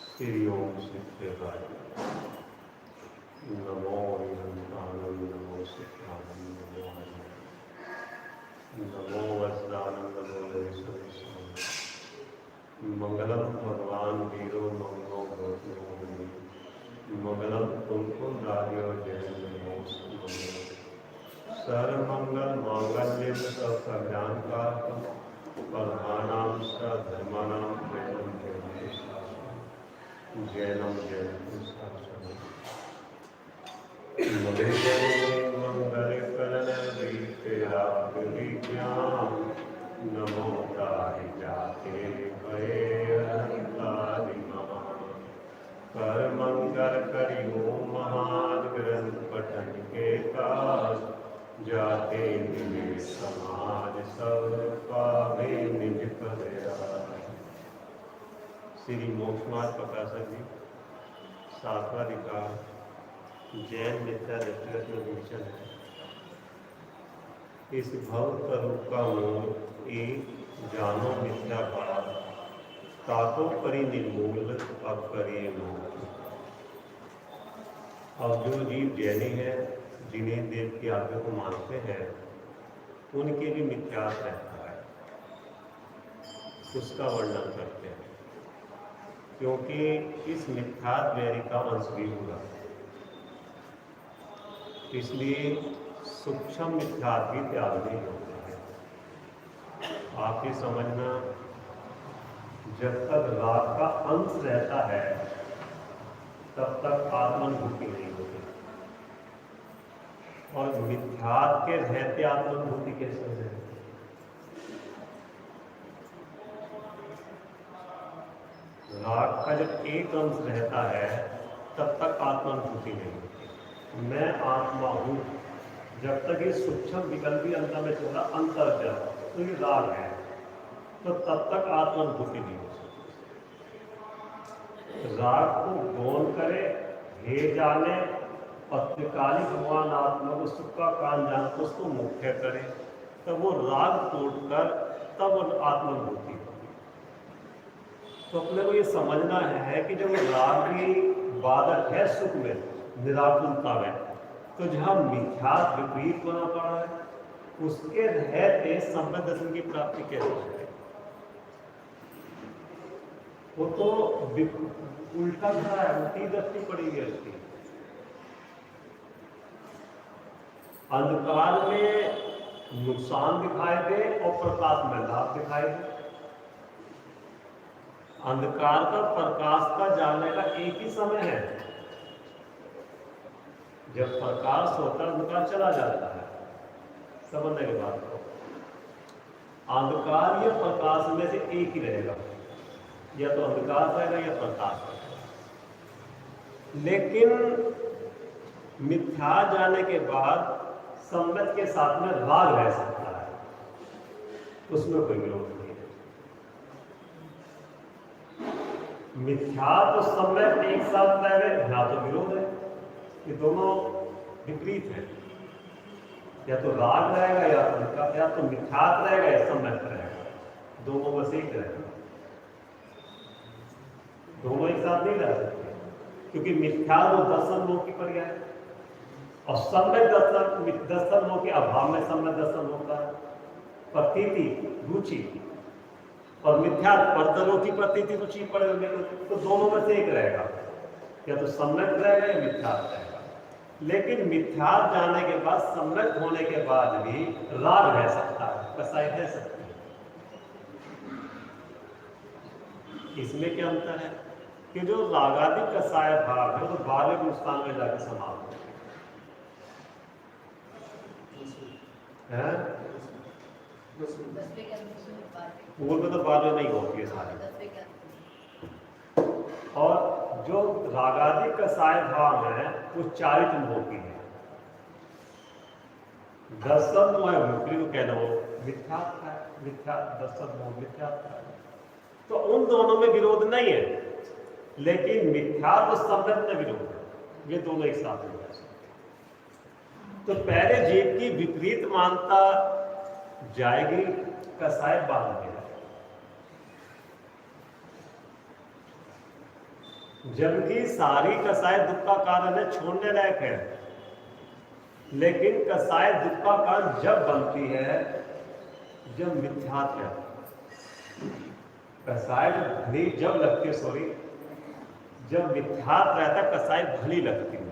श्री ओम सिद्धेवाय नमो निरंतानंद नमो सिद्धानंद नमो हरि नमो वज्रानंद नमो मंगलम भगवान वीरो मंगलो भगवती मंगलम कुमकुम राजो जय नमो सर्वमंगल मांगल्यम सकल्याण कारकम प्रधानां धर्माणां प्रेम जैनम मंगल करण नमो ताहि जाते कर मंगल करि ओम महान ग्रंथ पठन के काज जाते निज समाज सब पावे निज पदराज। श्री मोक्षमार्ग प्रकाशक जी सातवां अधिकार जैन मिथ्या दृष्टिगत में विवेचन है। इस भव तरुप का मूल एक जानो मिथ्या भाव ताको परि निर्मूल अब करिए मूल। अब जो जीव जैनी है जिन्हें देव की आज्ञा को मानते हैं उनके भी मिथ्यास रहता है, उसका वर्णन करते हैं क्योंकि इस मिथ्यात वैरी का अंश भी होगा, इसलिए सूक्ष्म मिथ्यात भी त्याग नहीं होते हैं। आप ये समझना, जब तक राग का अंश रहता है तब तक आत्मानुभूति नहीं होती, और मिथ्यात के रहते आत्मानुभूति कैसे हो जाए? राग का जब एक अंश रहता है तब तक आत्मानुभूति नहीं होती। मैं आत्मा हूं, जब तक ये सूक्ष्म विकल्पी अंतर में चला अंतर चला तो ये राग है, तो तब तक आत्मानुभूति नहीं हो सकती। राग को गौण करे, हे जाने और त्रिकाली भगवान आत्मा को सुख का कान जान को उसको मुख्य करे, तब वो राग तोड़कर तब वो आत्मानुभूति होगी। तो अपने को ये समझना है कि जब राग भी बाधक है सुख में, निराकुलता में, तो जहाँ मिथ्यात विपरीत बना पड़ा है उसके रहते सम्यक दर्शन की प्राप्ति कैसे है? वो तो उल्टा खड़ा है, उल्टी दृष्टि पड़ेगी उसकी। अंधकार में नुकसान दिखाई दे और प्रकाश में लाभ दिखाई दे। अंधकार का प्रकाश का जानने का एक ही समय है, जब प्रकाश होता है अंधकार चला जाता है। समझने के बाद को अंधकार या प्रकाश में से एक ही रहेगा, या तो अंधकार रहेगा या प्रकाश रहेगा। लेकिन मिथ्या जाने के बाद सम्यक के साथ में राग रह सकता है, उसमें कोई विरोध नहीं है। मिथ्या तो सम्यक एक साथ रह गए, ना तो विरोध है, ये दोनों विपरीत है। या तो राग रहेगा या तो मिथ्यात रहेगा या सम्यक रहेगा, दोनों बस एक रहेगा। दोनों एक साथ नहीं रह सकते, क्योंकि मिथ्या वो दर्शन मोह की पर्याय है और सम्यक दर्शन मोह के अभाव में सम्यक दर्शन होता है। प्रतीति रुचि और मिथ्या पर्दलों की प्रतीति रुचि पड़े, तो दोनों में से एक रहेगा, या तो सम्यक रहेगा या मिथ्यात रहेगा। लेकिन मिथ्यात जाने के बाद सम्यक होने के बाद भी राग रह सकता है, कसाई रह सकती है। इसमें क्या अंतर है कि जो रागादि कसाय भाव है तो बारहवें गुणस्थान में जाकर समाप्त है। पूर्व में तो बारहवें नहीं होती है सारी। और जो रागादि कसाय भाव है वो चारित्र मोह की है। दर्शन मोह मुक्ति को कहना वो मिथ्या है, मिथ्या दर्शन मोह मिथ्या है, तो उन दोनों में विरोध नहीं है। लेकिन मिथ्या तो सम्यक में विरोध है, ये दोनों एक साथ हो जाए। तो पहले जीव की विपरीत मानता जाएगी कसाय बांध के, जबकि सारी कसाय दुख का कारण है, छोड़ने लायक है। लेकिन कसाय दुख का कारण जब बनती है जब मिथ्यात्व है। कसाय भली जब लगती है, सॉरी, जब मिथ्यात्व रहता है कसाय भली लगती है,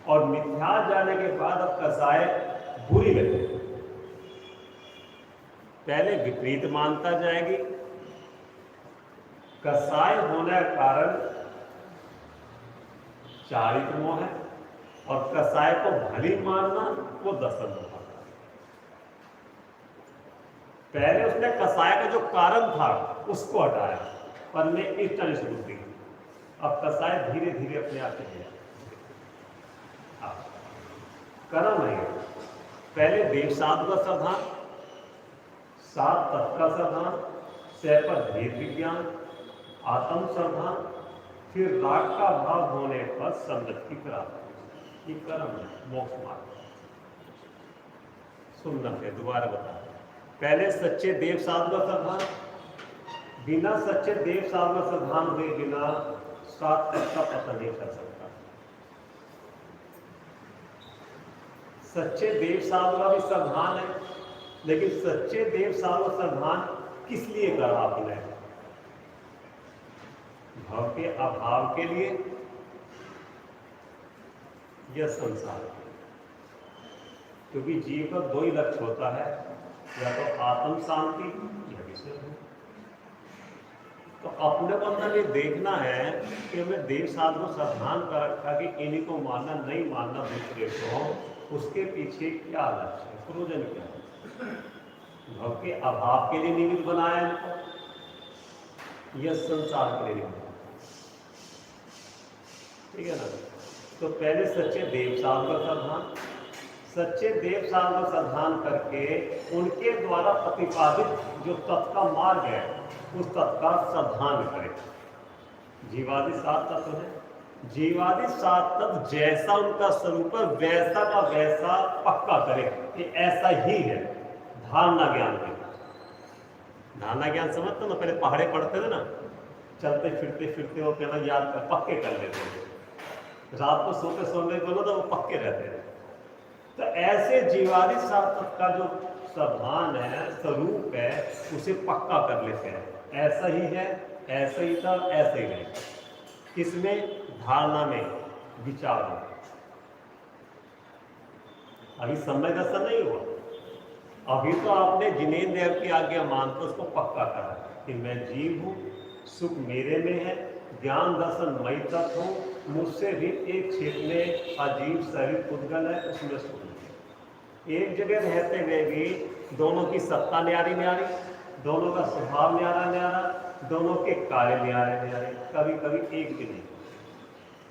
और मिथ्या जाने के बाद अब कसाय बुरी लगती है। पहले विपरीत मानता जाएगी, कसाय होने का कारण चारित्र मोह है, और कसाय को भली मानना वो दर्शन मोह। पहले उसने कसाय का जो कारण था उसको हटाया, पर ने इष्ट शुरू दी। अब कसाय धीरे धीरे अपने आप चले गया। कर्म है, पहले देव साधु का साधन, सात तत्व का साधन, सह पर भेद विज्ञान, आत्म साधन, फिर राग का भाव होने पर संगत की प्राप्ति। ये कर्म है, मोक्ष मार्ग। सुनना है, दोबारा बता। पहले सच्चे देव साधु का साधन, बिना सच्चे देव साधु का साधन हुए बिना सात तत्व का पता नहीं कर सकता। सच्चे देव साधु का भी साधन है, लेकिन सच्चे देव साधु का साधन किस लिए करा आपने? भाव के अभाव के लिए या संसार के? क्योंकि जीव का दो ही लक्ष्य होता है, या तो आत्म शांति या विषय। तो अपने को अंदर ये देखना है कि हमें देव साधु को सावधान कर रखा कि इन्हीं को मानना नहीं मानना दूसरे को, उसके पीछे क्या लक्ष्य है, प्रयोजन क्या है? भाव के अभाव के लिए निमित्त बनाया इनको या संसार के लिए निमित्त? ठीक है ना? तो पहले सच्चे देव साधु का साधन, सच्चे देव साधु का साधन करके उनके द्वारा प्रतिपादित जो तत्व का मार्ग है उस तत्व का साधन करें। जीवादि सात तत्व है, जीवादि सात तत्व जैसा उनका स्वरूप है वैसा का वैसा पक्का करे कि ऐसा ही है। धारणा ज्ञान के, धारणा ज्ञान समझते ना, पहले पहाड़े पढ़ते थे ना, चलते फिरते वो कहना याद कर पक्के कर लेते थे, रात को सोते सोने बोलो तो वो पक्के रहते हैं। तो ऐसे जीवादि सात तत्व का जो साधन है, स्वरूप है, उसे पक्का कर लेते हैं। ऐसा ही है, ऐसा ही था, ऐसे ही नहीं। किसमें? धारणा में, विचार में। अभी समय दर्शन नहीं हुआ, अभी तो आपने जिनेन्द्र देव की आज्ञा मानकर उसको पक्का करा कि मैं जीव हूं, सुख मेरे में है, ज्ञान दर्शन मई तत्व हूं, मुझसे भी एक क्षेत्र में अजीब शरीर उद्गल है, उसमें सुख। एक जगह रहते हुए भी दोनों की सत्ता न्यारी न्यारी, दोनों का स्वभाव न्यारा न्यारा, दोनों के कार्य न्यारे न्यारे, कभी कभी एक भी नहीं।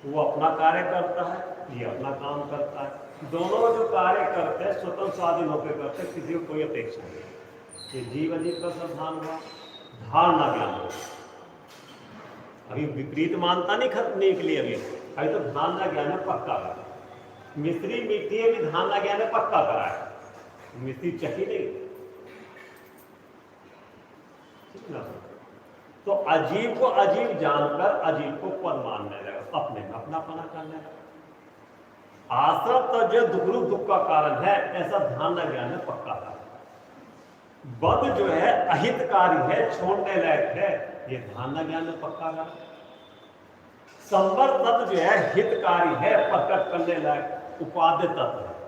वो अपना कार्य करता है, ये अपना काम करता है। दोनों जो कार्य करते हैं स्वतंत्र स्वाधीन होकर करते हैं, किसी को कोई अपेक्षा नहीं। ये जीव अजीव का साधन हुआ, धारणा ज्ञान हो। अभी विपरीत मानता नहीं खत्म के लिए, अभी तो धारणा ज्ञान में पक्का है। मिस्त्री मिट्टी भी धारणा ज्ञान में पक्का करा है, मिस्त्री चकी नहीं। तो अजीब को अजीब जानकर अजीब को पर मानने लगा, अपने में अपनापना करने लगा। आश्रम तो जो दुख दुख का कारण है, ऐसा धारणा ज्ञान में पक्का था। बद जो है अहितकारी है, छोड़ने लायक है, ये धारणा ज्ञान में पक्का था। संवर तत्व जो है हितकारी है, प्रकट करने लायक उपादेय तत्व है।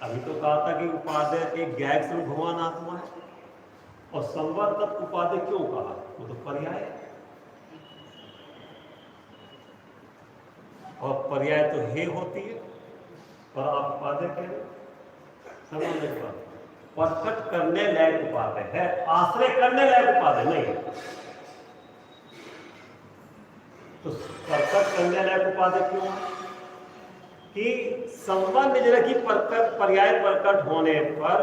अभी तो कहा था कि उपादेय एक गैग से भगवान आत्मा है, और संवर तत्व उपादेय क्यों कहा? वो तो पर्याय है, और पर्याय तो हे होती है, पर आप उपादेय कह रहे समझने के बाद प्रकट करने लायक उपादेय है, आश्रय करने लायक उपादेय नहीं है। तो प्रकट करने लायक उपादेय क्यों है? कि संबंध निजरा की पर्याय प्रकट होने पर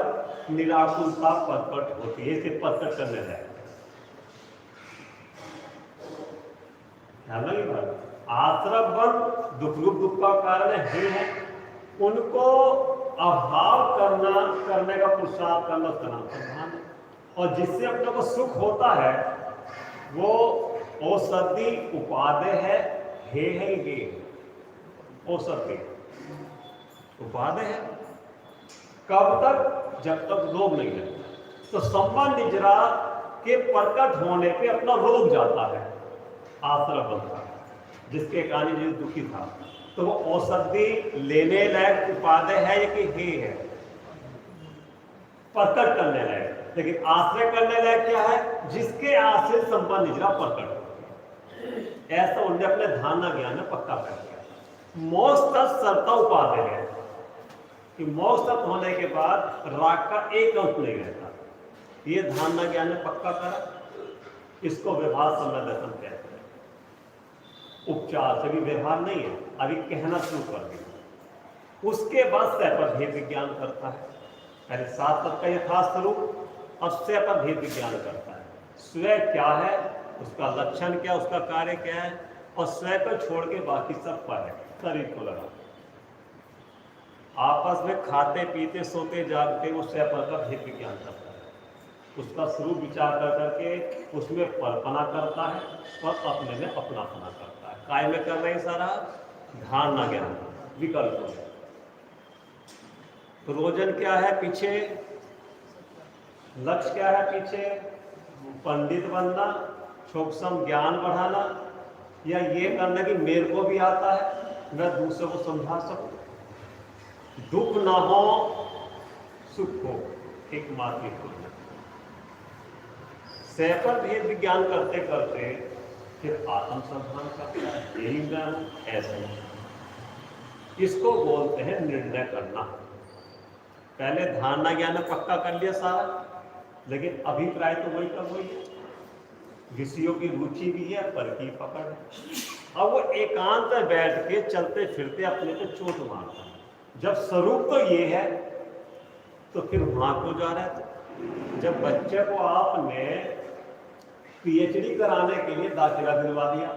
निराकुलता प्रकट होती है, इसे प्रकट करने लायक। आश्रम बन दुख रूप दुख का कारण ही है, उनको अभाव करने का पुरुषार्थ करना उसका नाम संधान है। और जिससे अपने को सुख होता है वो औषधि उपादेय है, हे औषधि उपादेय है। कब तक? जब तक रोग नहीं लगता। तो संबंध निजरा के प्रकट होने पे अपना रोग जाता है, आश्रय बनता है, जिसके कारण जो दुखी था। तो वो औषधि लेने लायक उपादेय है या कि हे है, प्रकट करने लायक। लेकिन आश्रय करने लायक क्या है? जिसके आश्रय संबंध निजरा प्रकट हो। ऐसा उन्होंने अपने धारणा ज्ञान में पक्का कर दिया। मोक्ष तत् सर्वथा उपादेय है कि मोक्ष तत्व होने के बाद राग का एक अंश नहीं रहता। ये धारणा ज्ञान ने पक्का करा। इसको व्यवहार समय दर्शन कहते हैं। उपचार से भी व्यवहार नहीं है, अभी कहना शुरू कर दिया। उसके बाद स्वयं पर भेद विज्ञान करता है। पहले सात तत्व का यथार्थ स्वरूप, और स्वयं पर भेद विज्ञान करता है। स्वयं क्या है, उसका लक्षण क्या, उसका कार्य क्या है, और स्वयं को छोड़ के बाकी सब पर है, शरीर को लगा। आपस में खाते पीते सोते जागते वो स्वयं पर का भेद विज्ञान करता है। उसका स्वरूप विचार कर करके उसमें परपना करता है और अपने में अपनापना करता है। काय में कर रहे हैं सारा? धारणा ज्ञान, विकल्प हो। प्रयोजन क्या है पीछे? लक्ष्य क्या है पीछे? पंडित बनना, सूक्ष्म ज्ञान बढ़ाना, या ये करना कि मेरे को भी आता है, मैं दूसरों को समझा सकूं। दुख ना हो, सुख हो, एकमात्र सैपर भेद विज्ञान करते करते फिर आत्मसंधान करता है। यही ज्ञान ऐसा ही। इसको बोलते हैं निर्णय करना। पहले धारणा ज्ञान पक्का कर लिया सारा, लेकिन अभिप्राय तो वही का वही है। विषयों की रुचि भी है, पर की पकड़ है। अब वो एकांत में बैठ के चलते फिरते अपने पे चोट मारता है। जब स्वरूप तो ये है तो फिर वहां क्यों जा रहा है? जब बच्चे को आपने पीएचडी कराने के लिए दाखिला दिलवा दिया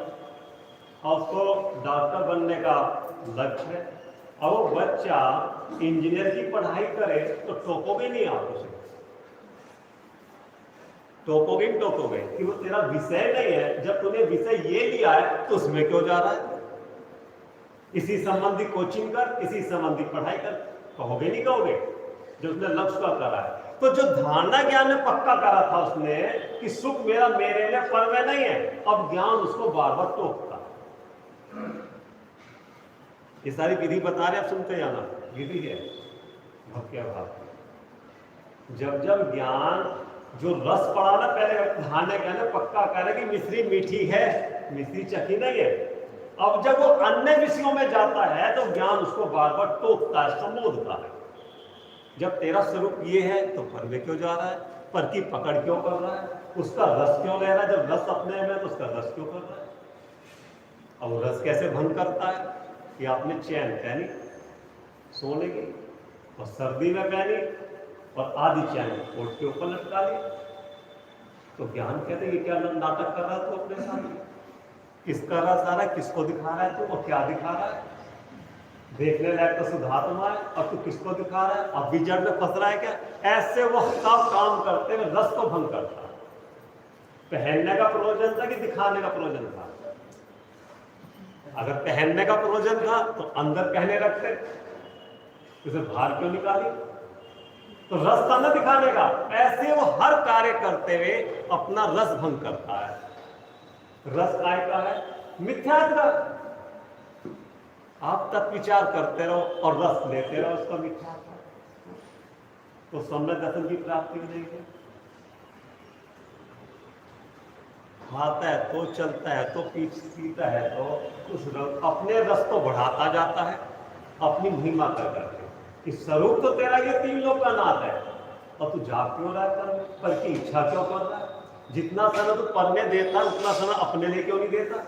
और उसको डॉक्टर बनने का लक्ष्य है, और वो बच्चा इंजीनियर की पढ़ाई करे तो टोकोगे नहीं आप उसे? टोकोगे कि वो तेरा विषय नहीं है। जब तूने विषय ये लिया है तो उसमें क्यों जा रहा है? इसी संबंधी कोचिंग कर, इसी संबंधी पढ़ाई कर, कहोगे नहीं कहोगे? जो उसने लक्ष्य का करा है। तो जो धारणा ज्ञान ने पक्का करा था उसने कि सुख मेरा मेरे में पर में नहीं है, अब ज्ञान उसको बार बार टोकता। ये सारी विधि बता रहे, आप सुनते जाना। विधि है भक्ति भाव। जब जब ज्ञान जो रस पड़ा ना, पहले धारणा ज्ञान ने पक्का करा कि मिश्री मीठी है, मिश्री चखी नहीं है। अब जब वो अन्य विषयों में जाता है तो ज्ञान उसको बार बार टोकता है, संबोधता है। जब तेरा स्वरूप ये है तो पर में क्यों जा रहा है? पर की पकड़ क्यों कर रहा है? उसका रस क्यों ले रहा है? जब रस अपने में तो उसका रस क्यों कर रहा है? अब वो रस कैसे भंग करता है? कि आपने चैन पहनी सोने की, और सर्दी में पहनी, और आधी चैन कोट के ऊपर लटका ली, तो ज्ञान कहते हैं ये क्या नाटक कर रहा है तू अपने साथ? किसका रस आ रहा है? किसको दिखा रहा है तू? और क्या दिखा रहा है? देखने लायक तो सुधात्मा है, और तू किसको दिखा रहा है? अब भी जड़ में फंस रहा है क्या? ऐसे वो सब काम करते हुए रस को भंग करता है। पहनने का प्रयोजन था कि दिखाने का प्रयोजन था? अगर पहनने का प्रयोजन था तो अंदर पहने रखते, उसे बाहर क्यों निकाली? तो रस था ना दिखाने का। ऐसे वो हर कार्य करते हुए अपना रस भंग करता है। रस काय का है? मिथ्यात्व। आप तक विचार करते रहो और रस लेते रहो उसका मिथ्यात्व, तो सम्यक दर्शन की प्राप्ति हो जाएगी। खाता है तो चलता है तो पीता है तो उस अपने रस को बढ़ाता जाता है, अपनी महिमा कर करके कि स्वरूप तो तेरा ये तीन लोग का नाथ है, और तू जा क्यों रहा है? पर की इच्छा क्यों कर रहा है? जितना समय तू पढ़ने देता है उतना समय अपने लिए क्यों नहीं देता?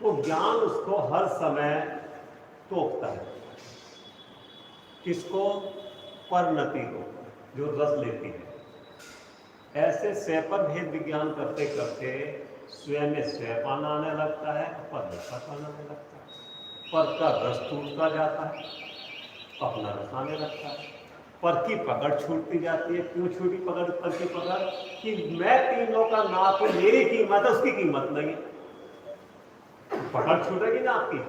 वो ज्ञान उसको हर समय टोकता है। किसको? परिणति को, जो रस लेती है। ऐसे स्वयं भेद विज्ञान करते करते स्वयं में स्वयं आने लगता है, पर आने लगता है। पर का रस टूटता जाता है, अपना रस आने लगता है। पर की पकड़ छूटती जाती है। क्यों छूटी पकड़, पर की पकड़? कि मैं तीनों का नाथ हूं, मेरी कीमत है, उसकी कीमत नहीं है। पकड़ छूटेगी ना आपकी।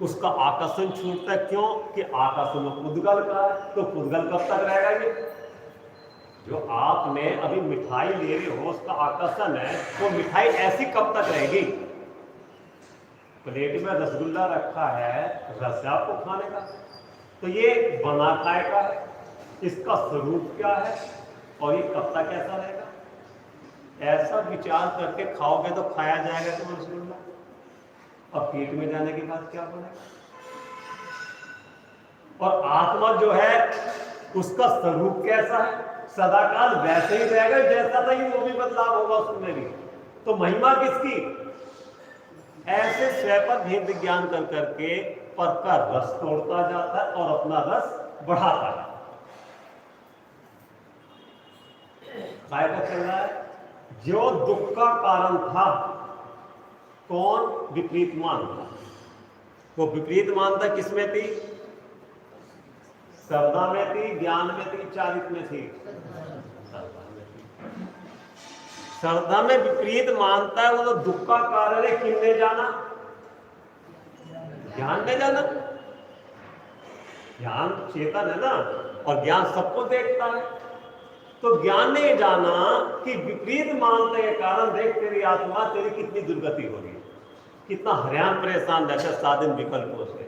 उसका आकर्षण छूटता है। क्यों? कि आकर्षण पुद्गल का है, तो पुद्गल कब तक रहेगा? ये जो आपने अभी मिठाई ले रहे हो, उसका आकर्षण है, वो मिठाई ऐसी कब तक रहेगी? प्लेट में रसगुल्ला रखा है, रस है आपको खाने का, तो ये बना खाएगा है, इसका स्वरूप क्या है और ये कब तक ऐसा रहेगा? ऐसा विचार करके खाओगे तो खाया जाएगा तो रसगुल्ला, और पेट में जाने के बाद क्या बनेगा? और आत्मा जो है उसका स्वरूप कैसा है? सदाकाल वैसे ही रहेगा जैसा था, वो भी बदलाव होगा उसमें भी। तो महिमा किसकी? ऐसे स्वयं पर भेद विज्ञान कर करके पर का रस तोड़ता जाता है और अपना रस बढ़ाता है। काय का चल रहा है? जो दुख का कारण था, कौन? विपरीत मान था। वो विपरीत मानता किसमें थी? श्रद्धा में थी, ज्ञान में थी, चारित्र में थी? श्रद्धा में विपरीत मानता है, वो तो दुख का कारण है। किसने जाना? ज्ञान ने जाना। ज्ञान चेतन है ना, और ज्ञान सबको देखता है। तो ज्ञान ने जाना कि विपरीत मानने के कारण देख तेरी आत्मा, तेरी कितनी दुर्गति हो रही है, कितना हैरान परेशान रहता है साधन विकल्पों से।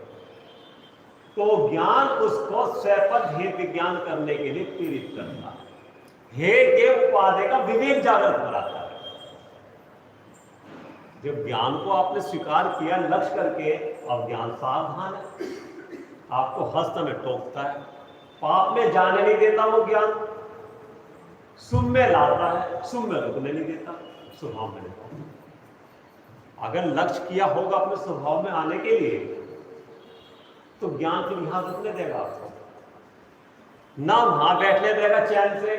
तो ज्ञान उसको स्वयं भेद विज्ञान करने के लिए प्रेरित करता है। हे के उपाधि का विवेक जागृत कराता है। जब ज्ञान को आपने स्वीकार किया लक्ष्य करके, अब ज्ञान सावधान है, आपको हस्त में टोकता है, पाप में जाने नहीं देता वो ज्ञान, शुभ में लाता है, शुभ में रुकने नहीं देता, स्वभाव में लेता। अगर लक्ष्य किया होगा अपने स्वभाव में आने के लिए, तो ज्ञान फिर यहां रुकने देगा आपको ना, वहां बैठने देगा चैन से,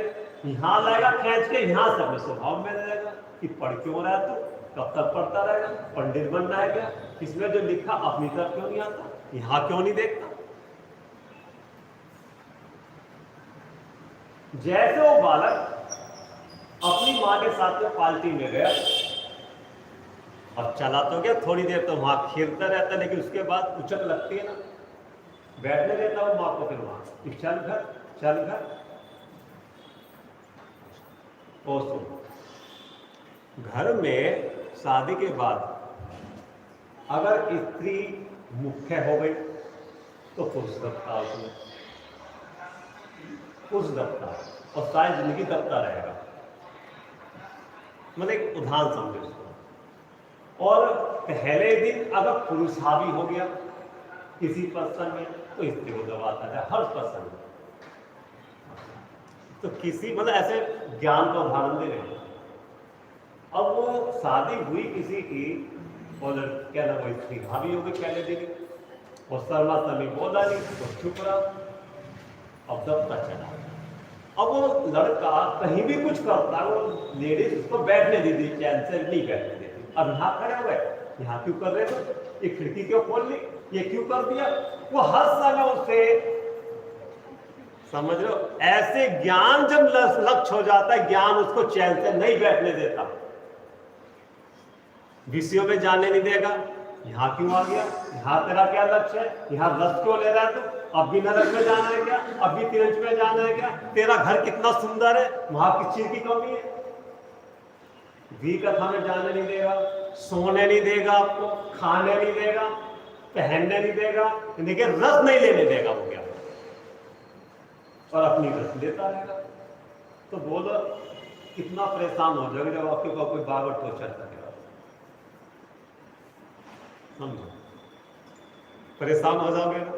यहां लाएगा खींच के, यहां से अपने स्वभाव में रहेगा कि पढ़ क्यों रहा है, तो कब तक पढ़ता रहेगा? पंडित बनना है क्या? इसमें जो लिखा अपनी तरफ क्यों नहीं आता, यहां क्यों नहीं देखता? जैसे वो बालक अपनी मां के साथ में पार्टी में गया, अब चला तो गया, थोड़ी देर तो वहां खेलता रहता, लेकिन उसके बाद उचक लगती है ना, बैठने देता वो मां को, फिर वहां चल घर, चल घर। घर में शादी के बाद अगर स्त्री मुख्य हो गई तो पुरुष दबता उसमें, पुरुष दबता और सारी जिंदगी दबता रहेगा। मतलब एक उदाहरण समझो इसको। और पहले दिन अगर पुरुष हावी हो गया किसी पर्सन में, तो स्त्री को दबाता है हर पर्सन में। तो किसी मतलब ऐसे ज्ञान का उदाहरण दे रहे हैं। अब वो शादी हुई किसी की, और क्या ना वो स्त्री हावी हो गई पहले दिन, और शर्मा शर्मी बोला नहीं, वो चुप रहा, अब दबता चला। अब वो लड़का कहीं भी कुछ करता है, वो लेडीज उसको बैठने देती, चैन से नहीं बैठने देती। अब यहाँ खड़े हुए, यहाँ क्यों कर रहे थे, ये खिड़की क्यों खोल ली, ये क्यों कर दिया? वो हर समय उससे, समझ लो, ऐसे ज्ञान जब लक्ष्य हो जाता है, ज्ञान उसको चैन से नहीं बैठने देता, विषयों में जाने नहीं देगा। यहाँ क्यों आ गया, यहाँ तेरा क्या लक्ष्य है, यहाँ रस क्यों ले रहा है तू, अब भी नरक में जाना है क्या, अब भी तिरंज में जाना है क्या, तेरा घर कितना सुंदर है, वहां किस चीज की कमी है? भी कथा में जाने नहीं देगा, सोने नहीं देगा, आपको खाने नहीं देगा, पहनने नहीं देगा, देखिए रस नहीं लेने देगा वो क्या, और अपनी रस लेता रहेगा। तो बोलो कितना परेशान हो जाएगा जब आपके पास कोई बावट हो चलता है, समझो परेशान हो जाओगे ना।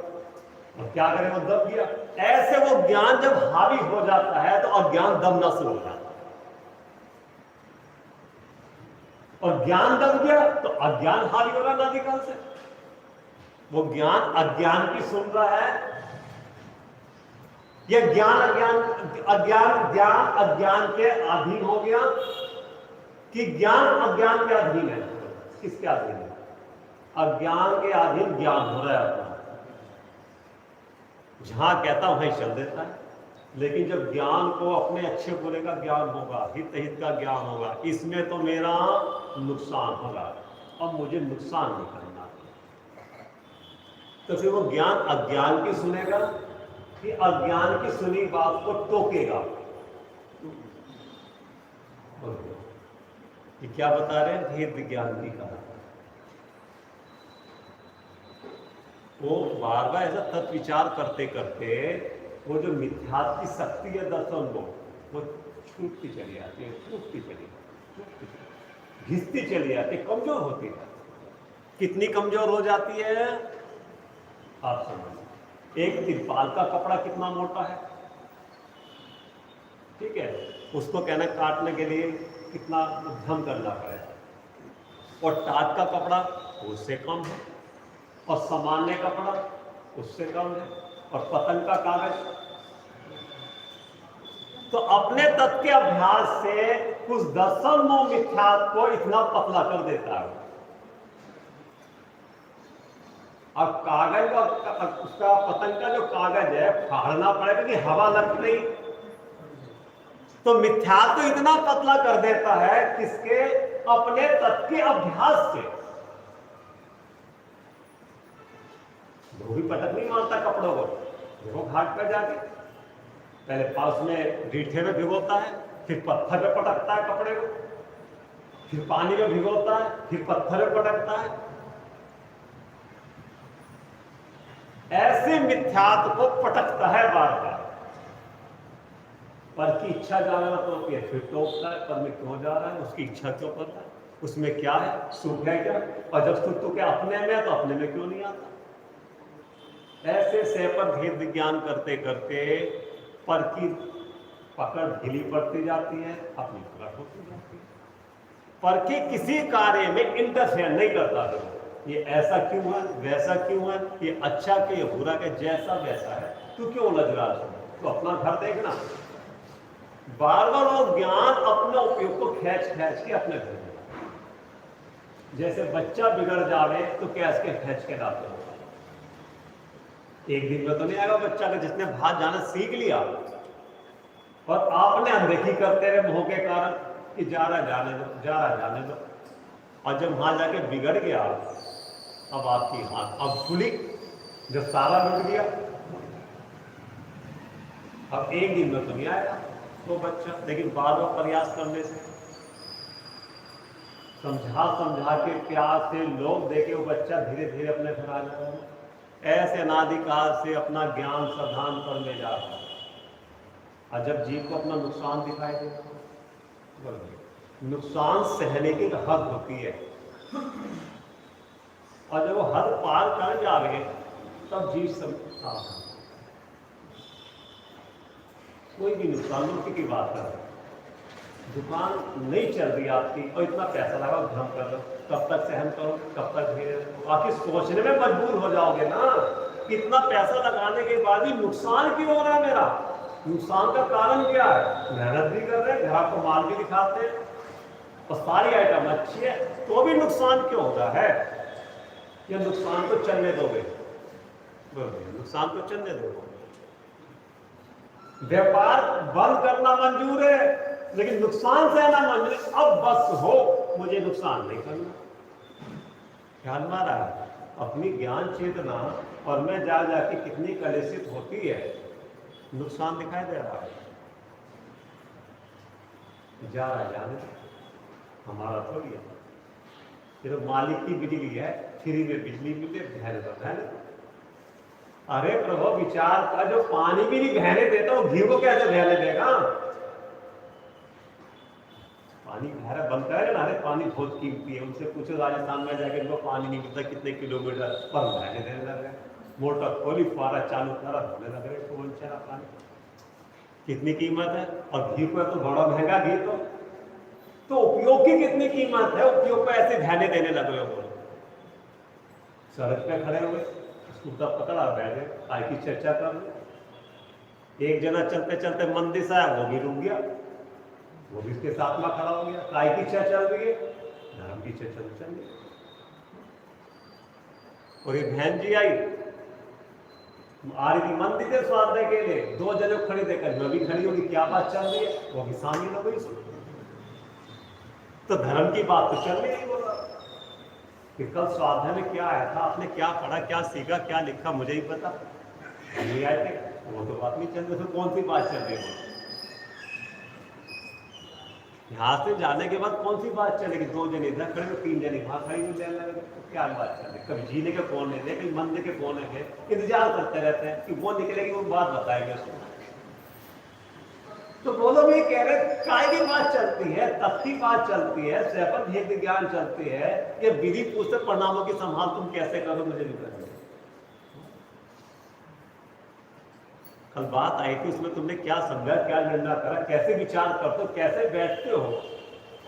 और क्या करें, वो दब गया। ऐसे वो ज्ञान जब हावी हो जाता है तो अज्ञान दबना शुरू हो जाता है, और ज्ञान दब गया तो अज्ञान हावी हो रहा नादिकाल से। वो ज्ञान अज्ञान की सुन रहा है, यह ज्ञान अज्ञान, अज्ञान ज्ञान अज्ञान के अधीन हो गया, कि ज्ञान अज्ञान के अधीन है। किसके अधीन है? अज्ञान के अधीन ज्ञान हो रहा है अपना, जहां कहता हूं वहीं चल देता है। लेकिन जब ज्ञान को अपने अच्छे बुरे का ज्ञान होगा, हित हित का ज्ञान होगा, इसमें तो मेरा नुकसान होगा, अब मुझे नुकसान नहीं करना, तो फिर वो ज्ञान अज्ञान की सुनेगा कि अज्ञान की सुनी बात को टोकेगा। ये क्या बता रहे हैं? भेद विज्ञान की कहा। वो बार बार ऐसा तत्व विचार करते करते वो जो मिथ्यात्व की शक्ति है दर्शन वो छूटती चली आती है, टूटती चली आती, घिसती चली आती, कमजोर होती है। कितनी कमजोर हो जाती है आप समझ। एक तिरपाल का कपड़ा कितना मोटा है, ठीक है, उसको कहना काटने के लिए कितना उद्यम करना पड़ेगा, और टाट का कपड़ा उससे कम है, और सामान्य कपड़ा उससे कम है, और पतंग का कागज। तो अपने तत्व के अभ्यास से कुछ दर्शन मोह मिथ्यात्व को इतना पतला कर देता है। अब कागज का उसका पतंग का जो कागज है फाड़ना पड़ेगा कि हवा लग रही, तो मिथ्यात्व तो इतना पतला कर देता है किसके? अपने तत्व के अभ्यास से। धोबी पटक नहीं मारता कपड़ों को, देखो घाट पर जाके पहले पास में रीठे में भिगोता है, फिर पत्थर पे पटकता है कपड़े को, फिर पानी में भिगोता है, फिर पत्थर पे पटकता है। ऐसे मिथ्यात्व को पटकता है बार बार, पर की इच्छा जानना तो होती है, फिर टोकता है, पर में क्यों जा रहा है, उसकी इच्छा क्यों करता है, उसमें क्या है, सुख है क्या, और जब सुख तो क्या अपने में है तो अपने में क्यों नहीं आता। ऐसे से पर भेद विज्ञान करते करते पर की पकड़ ढीली पड़ती जाती है, अपनी पकड़ होती जाती है। पर की किसी कार्य में इंटरफेयर नहीं करता है, ये ऐसा क्यों है, वैसा क्यों है, ये अच्छा के ये बुरा के, जैसा वैसा है, तू क्यों उलझ रहा है, तो अपना घर देखना। बार बार वो ज्ञान अपने उपयोग को खींच खींच के अपने घर में, जैसे बच्चा बिगड़ जावे तो कैसे के खींच के लाते हो। एक दिन में तो नहीं आएगा बच्चा का, जिसने बाहर जाना सीख लिया और आपने अनदेखी करते रहे मोह के कारण कि जा रहा जाने दो, जा रहा जाने दो, और जब वहां जाके बिगड़ गया, अब आपकी हाथ अब खुली, जब सारा लुट गया, अब एक दिन में तो नहीं आएगा वो बच्चा, लेकिन बार बार प्रयास करने से, समझा समझा के प्यार से लोग देखे वो बच्चा धीरे धीरे अपने घर आ जाएगा। ऐसे अनादिकाल से अपना ज्ञान साधन पर ले जाता है, और जब जीव को अपना नुकसान दिखाई देता, नुकसान सहने की हद होती है, और जब वो हद पार कर जावे तब जीव सब कोई भी नुकसान मुक्ति की बात कर, दुकान नहीं चल रही आपकी और इतना पैसा लगा भ्रम कर लो, कब तक सहन करो, कब तक धीरे, आखिर सोचने में मजबूर हो जाओगे ना, इतना पैसा लगाने के बाद भी नुकसान क्यों हो रहा है मेरा, नुकसान का कारण क्या है, मेहनत भी कर रहे हैं, ग्राहक को माल भी दिखाते हैं और सारी आइटम अच्छी है, तो भी नुकसान क्यों हो रहा है। या नुकसान तो चलने दोगे, नुकसान तो चलने दोगे। व्यापार बंद करना मंजूर है लेकिन नुकसान सहना मंजूर है, अब बस हो, मुझे नुकसान नहीं करना। ख्याल मारा अपनी ज्ञान चेतना और मैं जा जाके कितनी कलेशित होती है, नुकसान दिखाई दे रहा है, जा रहा है जाने, हमारा थोड़ी है, सिर्फ मालिक की बिजली है, फ्री में बिजली मिले, बहने तो बहने। अरे प्रभु विचार का, जो पानी भी नहीं बहने देता वो घी को कैसे बहने देगा। पानी बहरा बनता है ना, अरे पानी बहुत कीमती है, उनसे पूछो राजस्थान में जाके उनको पानी नहीं मिलता कितने किलोमीटर पर बहने देने लग रहे, मोटर खोली फुहारा चालू करा धोने लग रहे, कौन सा पानी, कितनी कीमत है। और घी को तो बड़ा महंगा घी, तो उपयोग की कितनी कीमत है, उपयोग को ऐसे बहने देने लग रहे हो। सड़क पे खड़े हुए, स्कूटर पकड़ा, बैठे, काय की चर्चा कर रहे, एक जना चलते चलते मंदिर से आया, वो भी रुक गया, वो भी इसके साथ में खड़ा हो गया। काय की इच्छा चल रही है? धर्म की इच्छा चल रही है। और ये बहन जी आई आ रही थी मंदिर के स्वाध्याय के लिए, 2 जने खड़े देखकर जो भी खड़ी होगी, क्या बात चल रही है, वो भी शामिल हो गई। तो धर्म की बात तो चल रही बोला कि कल स्वाध्याय में क्या आया था, आपने क्या पढ़ा, क्या सीखा, क्या लिखा, मुझे ही पता नहीं आए थे। वो तो बात नहीं चल रही, तो कौन सी बात चल रही है? यहाँ से जाने के बाद कौन सी बात चलेगी? 2 जने इधर खड़े, 3 जने वहां खड़ी हुई लेने लगे, तो क्या बात चल रही? कभी जीने के कोने थे, कभी मंदिर के कोने थे, इंतजार करते रहते हैं कि वो निकलेगी, वो बात बताएंगे उसको। तो बोलो भी कह रहे काय की बात चलती है, तथ्य की बात चलती है, सैफल भेद ज्ञान चलती है, ये विधि पुस्तक परिणामों की संभाल तुम कैसे करो, मुझे नहीं करना। कल बात आई थी, उसमें तुमने क्या समझा, क्या निर्णय करा, कैसे विचार करते हो, कैसे बैठते हो,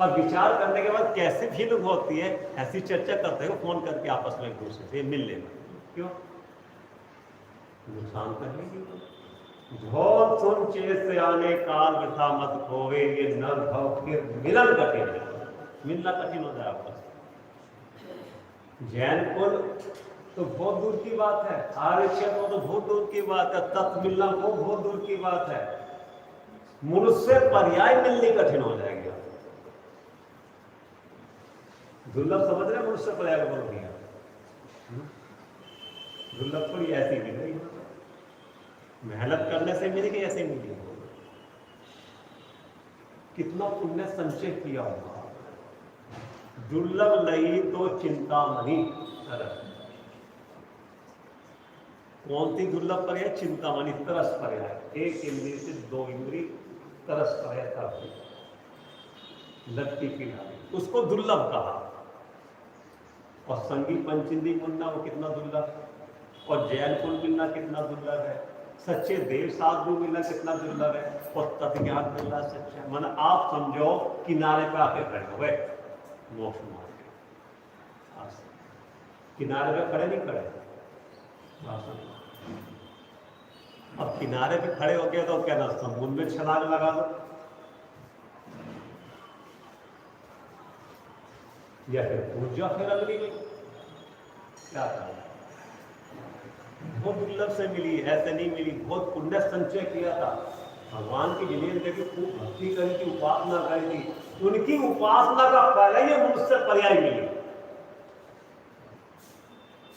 और विचार करने के बाद कैसे फीलिंग होती है, ऐसी चर्चा करते हो फोन करके आपस में एक दूसरे से मिल लेना। क्यों? नुकसान कर लेगी। बहुत सुन चेत से आने काल वृथा मत खोवे, ये नर भव फिर मिलन कठिन है, मिलना कठिन हो जाए आपस। जैन कुल तो बहुत दूर की बात है, आर्य क्षेत्र तो बहुत दूर की बात है, तत्व मिलना वो बहुत दूर की बात है, मनुष्य पर्याय मिलनी कठिन हो जाएगी। दुर्लभ समझ रहे मनुष्य पर्याय बोल दिया, दुर्लभ थोड़ी ऐसी मिलेगी, मेहनत करने से मिलेगी, ऐसे मिलेगी। कितना पुण्य संचय किया होगा। दुर्लभ नहीं तो चिंतामणि। कौन सी दुर्लभ पर्याय? चिंतामणि, तरस पर्याय। 1 इंद्रिय से 2 इंद्रिय, तरस पर्याय था, लट्टी पीड़ा, उसको दुर्लभ कहा। और संगी पंचेंद्रिय मिलना वो कितना दुर्लभ, और जैन कुल मिलना कितना दुर्लभ है, सच्चे देव साधु मिलना कितना दुर्लभ है, और तत्ज्ञान मिलना सच्चा। मन आप समझो किनारे पे आके खड़े हो गए मोक्ष मार्ग, किनारे पे खड़े नहीं खड़े। अब किनारे पे खड़े हो गए तो क्या ना समुद्र में छलांग लगा दो, या फिर पूजा फिर अगली में क्या करना। बहुत दुर्लभ से मिली, ऐसे नहीं मिली। बहुत पुण्य संचय किया था, भगवान की जिन्हें देखी, खूब भक्ति करी थी, उपासना करी थी, उनकी उपासना का पहले ही मुझसे पर्याय मिली।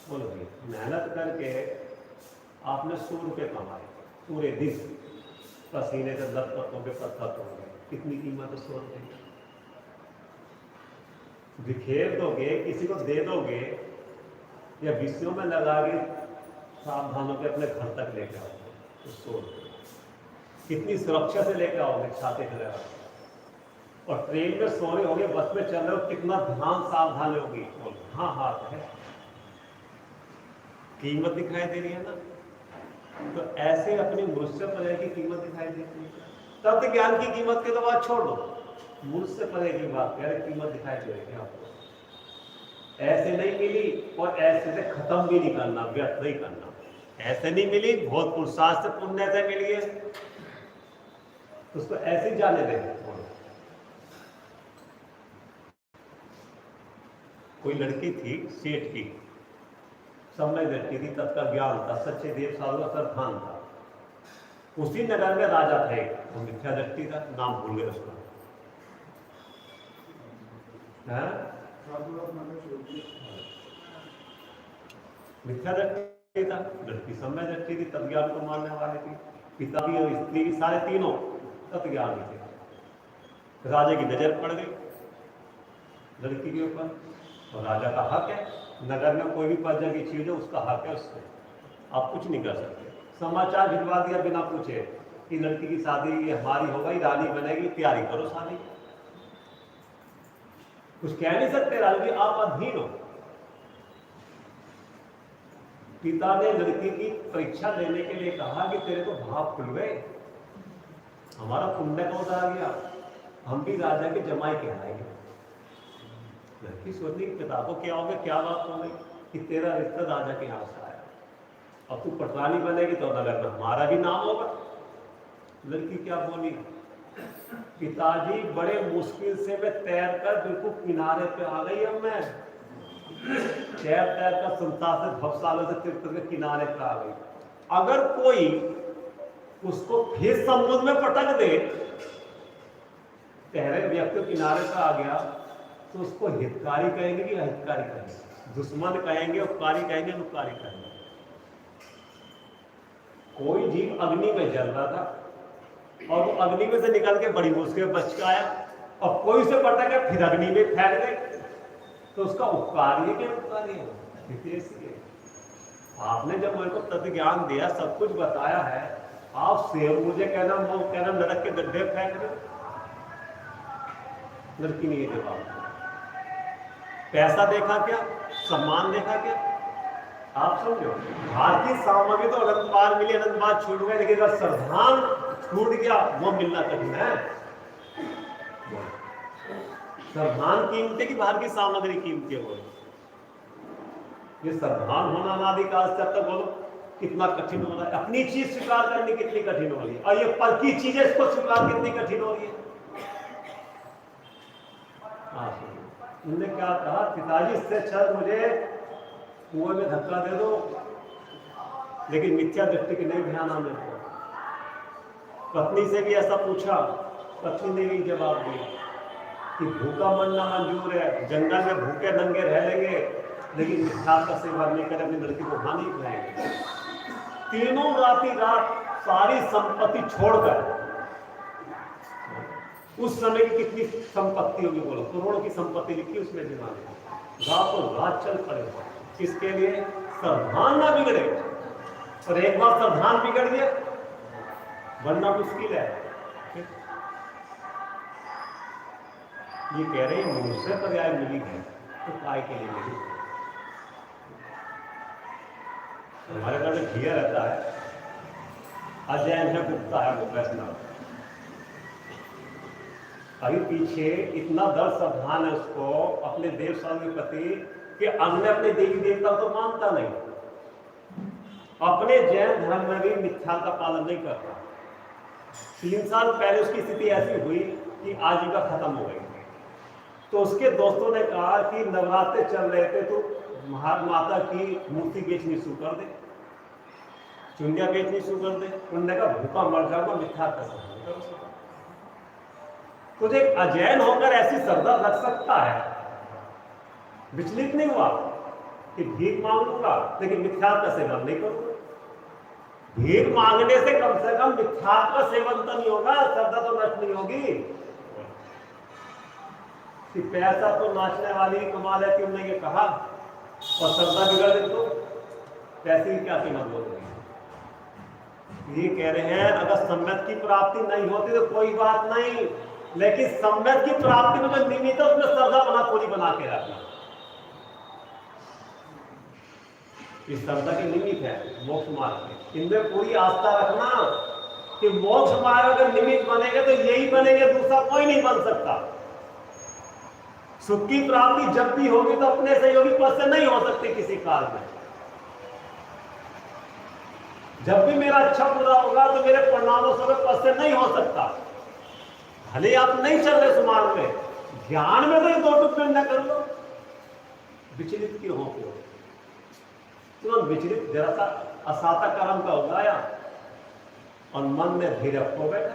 बोलो मेहनत करके आपने 100 रुपये कमाए, पूरे दिन पसीने से लथपथ हो गए, पत्थर हो गए, कितनी कीमत है 100 रुपये। बिखेर दोगे, किसी को दे दोगे, या विषयों में लगा के सावधान होकर अपने घर तक लेकर आओगे तो 100 रुपये कितनी सुरक्षा से लेकर आओगे, छाते खड़े, और ट्रेन में सो रहे होगे, बस में चल रहे हो, कितना ध्यान सावधानी होगी, हाँ हाथ है, कीमत दिखाई दे रही है ना। तो ऐसे अपनी मुझसे पर्याय की कीमत दिखाई देती है। तब ज्ञान की कीमत के तो बात छोड़ दो, मुझसे पर्याय की बात कह रहे, कीमत दिखाई दे रही है आपको। ऐसे नहीं मिली और ऐसे से खत्म भी नहीं करना, व्यर्थ नहीं करना। ऐसे नहीं मिली, बहुत पुरुषार्थ से पुण्य से मिली है, तो उसको ऐसे ही जाने देंगे। कोई लड़की थी सेठ की, समय लड़की थी, तब का ज्ञान था, सच्चे देव साधु का सरखान था। उसी नगर में राजा थे, वो मिथ्या दृष्टि था, नाम भूल गए उसका, मिथ्या दृष्टि था, लड़की समय दृष्टि थी, तब ज्ञान को मानने वाली थी। पिता भी और स्त्री भी सारे तीनों तब ज्ञान थे। राजा की नजर पड़ गई लड़की के ऊपर, और राजा का हक है, नगर में कोई भी प्रजा की चीज है उसका हक है, उससे आप कुछ नहीं कर सकते। समाचार भिजवा दिया बिना पूछे कि लड़की की शादी हमारी हो गई, रानी बनेगी, तैयारी करो शादी। कुछ कह नहीं सकते, राजा आप अधीन हो। पिता ने लड़की की परीक्षा लेने के लिए कहा कि तेरे तो भाव खुल गए, हमारा पुण्य का उतार गया, हम भी राजा के जमाई कहलाएंगे। लड़की सोचने की पिता को क्या हो गया, क्या बात हो गई कि तेरा रिश्ता राजा के यहाँ से आया, अब तू पटरानी बनेगी तो नगर में हमारा भी नाम होगा। लड़की क्या बोली, पिताजी बड़े मुश्किल से मैं तैर कर बिल्कुल किनारे पे आ गई। अब मैं तैर कर संसार से भवसालों से तीर्थ के किनारे पे आ गई। अगर कोई उसको फिर समुद्र में पटक दे, तैरे व्यक्ति किनारे पे आ गया, तो उसको हितकारी कहेंगे कि अहितकारी कहेंगे? दुश्मन कहेंगे, उपकारी कहेंगे, अनुपकारी कहेंगे? कोई जीव अग्नि में जल रहा था और वो अग्नि में से निकल के बड़ी मुश्किल बच के आया, और कोई उसे पटक के फिर अग्नि में फेंक दे, तो उसका उपकार है कि अनुपकारी है? आपने जब मेरे को तत्व ज्ञान दिया, सब कुछ बताया है, आप सेव मुझे कहना नरक के गड्ढे फेंक दो। लड़की नहीं है जवाब। पैसा देखा क्या, सम्मान देखा क्या? आप समझो, भारतीय सामग्री तो अनंत बार मिली, अनंत बार छूट गए, लेकिन अगर श्रद्धान छूट गया वो मिलना कठिन है। श्रद्धान कीमती की बाहर की सामग्री कीमती हो, ये श्रद्धान होना अनादिकाल से, तक बोलो कितना कठिन हो रहा है। अपनी चीज स्वीकार करनी कितनी कठिन हो रही है, और ये पर की चीजें इसको स्वीकार कितनी कठिन हो रही है। उन्होंने क्या कहा, पिताजी इससे अच्छा मुझे कुएं में धक्का दे दो, लेकिन मिथ्या दृष्टि के नहीं ध्यान आने को। पत्नी से भी ऐसा पूछा, पत्नी ने भी जवाब दिया कि भूखा मरना मंजूर है, जंगल में भूखे नंगे रह लेंगे, लेकिन मिथ्या का सेवन नहीं करे, अपनी लड़की को हानि खिलाएंगे। तीनों रात सारी संपत्ति छोड़कर, उस समय की कितनी संपत्ति होगी बोलो, करोड़ों की संपत्ति लिखी उसमें जमाने, रातों रात चल पड़े। किसके लिए? श्रद्धान ना बिगड़े। और एक बार श्रद्धान बिगड़ गया, बनना मुश्किल है। ये कह रहे हैं मनुष्य पर्याय मिली है, तो काय के लिए मिली? हमारे घर में घिया रहता है, अजैन है, गुप्ता है, वो वैष्णव। अभी पीछे इतना दर श्रद्धान है उसको अपने देव स्वामी के प्रति कि अन्य अपने देवी देवता को तो मानता नहीं, अपने जैन धर्म में भी मिथ्या का पालन नहीं करता। 3 साल पहले उसकी स्थिति ऐसी हुई कि आजीविका खत्म हो गई, तो उसके दोस्तों ने कहा कि नवरात्रे चल रहे थे, तो माता की मूर्ति बेचनी शुरू कर दे, चुनिया बेचनी शुरू कर दे। उन्होंने कहा भूखा मर जाऊंगा, मिथ्या कर सकता। तुझे अजैन होकर ऐसी श्रद्धा रख सकता है, विचलित नहीं हुआ कि भीख मांग लूंगा लेकिन मिथ्या का सेवन नहीं करूंगा। भीख मांगने से कम मिथ्या का सेवन तो नहीं होगा, श्रद्धा तो नष्ट नहीं होगी। कि पैसा तो नाचने वाली कमा लेती, उन्होंने ये कहा, और श्रद्धा बिगड़ दे तो पैसे की क्या कीमत बोल रही है? ये कह रहे हैं अगर सम्यक की प्राप्ति नहीं होती तो कोई बात नहीं, लेकिन सम्यक की प्राप्ति में जो निमित्त है उसमें श्रद्धा पूरी बना के रखना। इस श्रद्धा की निमित्त है मोक्ष मार्ग, इनमें पूरी आस्था रखना कि मोक्ष मार्ग अगर निमित्त बनेगा तो यही बनेंगे, दूसरा कोई नहीं बन सकता। सुख की प्राप्ति जब भी होगी तो अपने सहयोगी पद से नहीं हो सकती किसी काल में। जब भी मेरा अच्छा पूरा होगा तो मेरे परिणामों से पद से नहीं हो सकता। भले आप नहीं चल रहे सुमार्ग में, ज्ञान में तो ये 2 टुकड़े न कर लो, विचलित क्यों हो? तुरंत विचलित, जरा सा असाता कर्म का उगाया और मन में धीरज हो बैठा।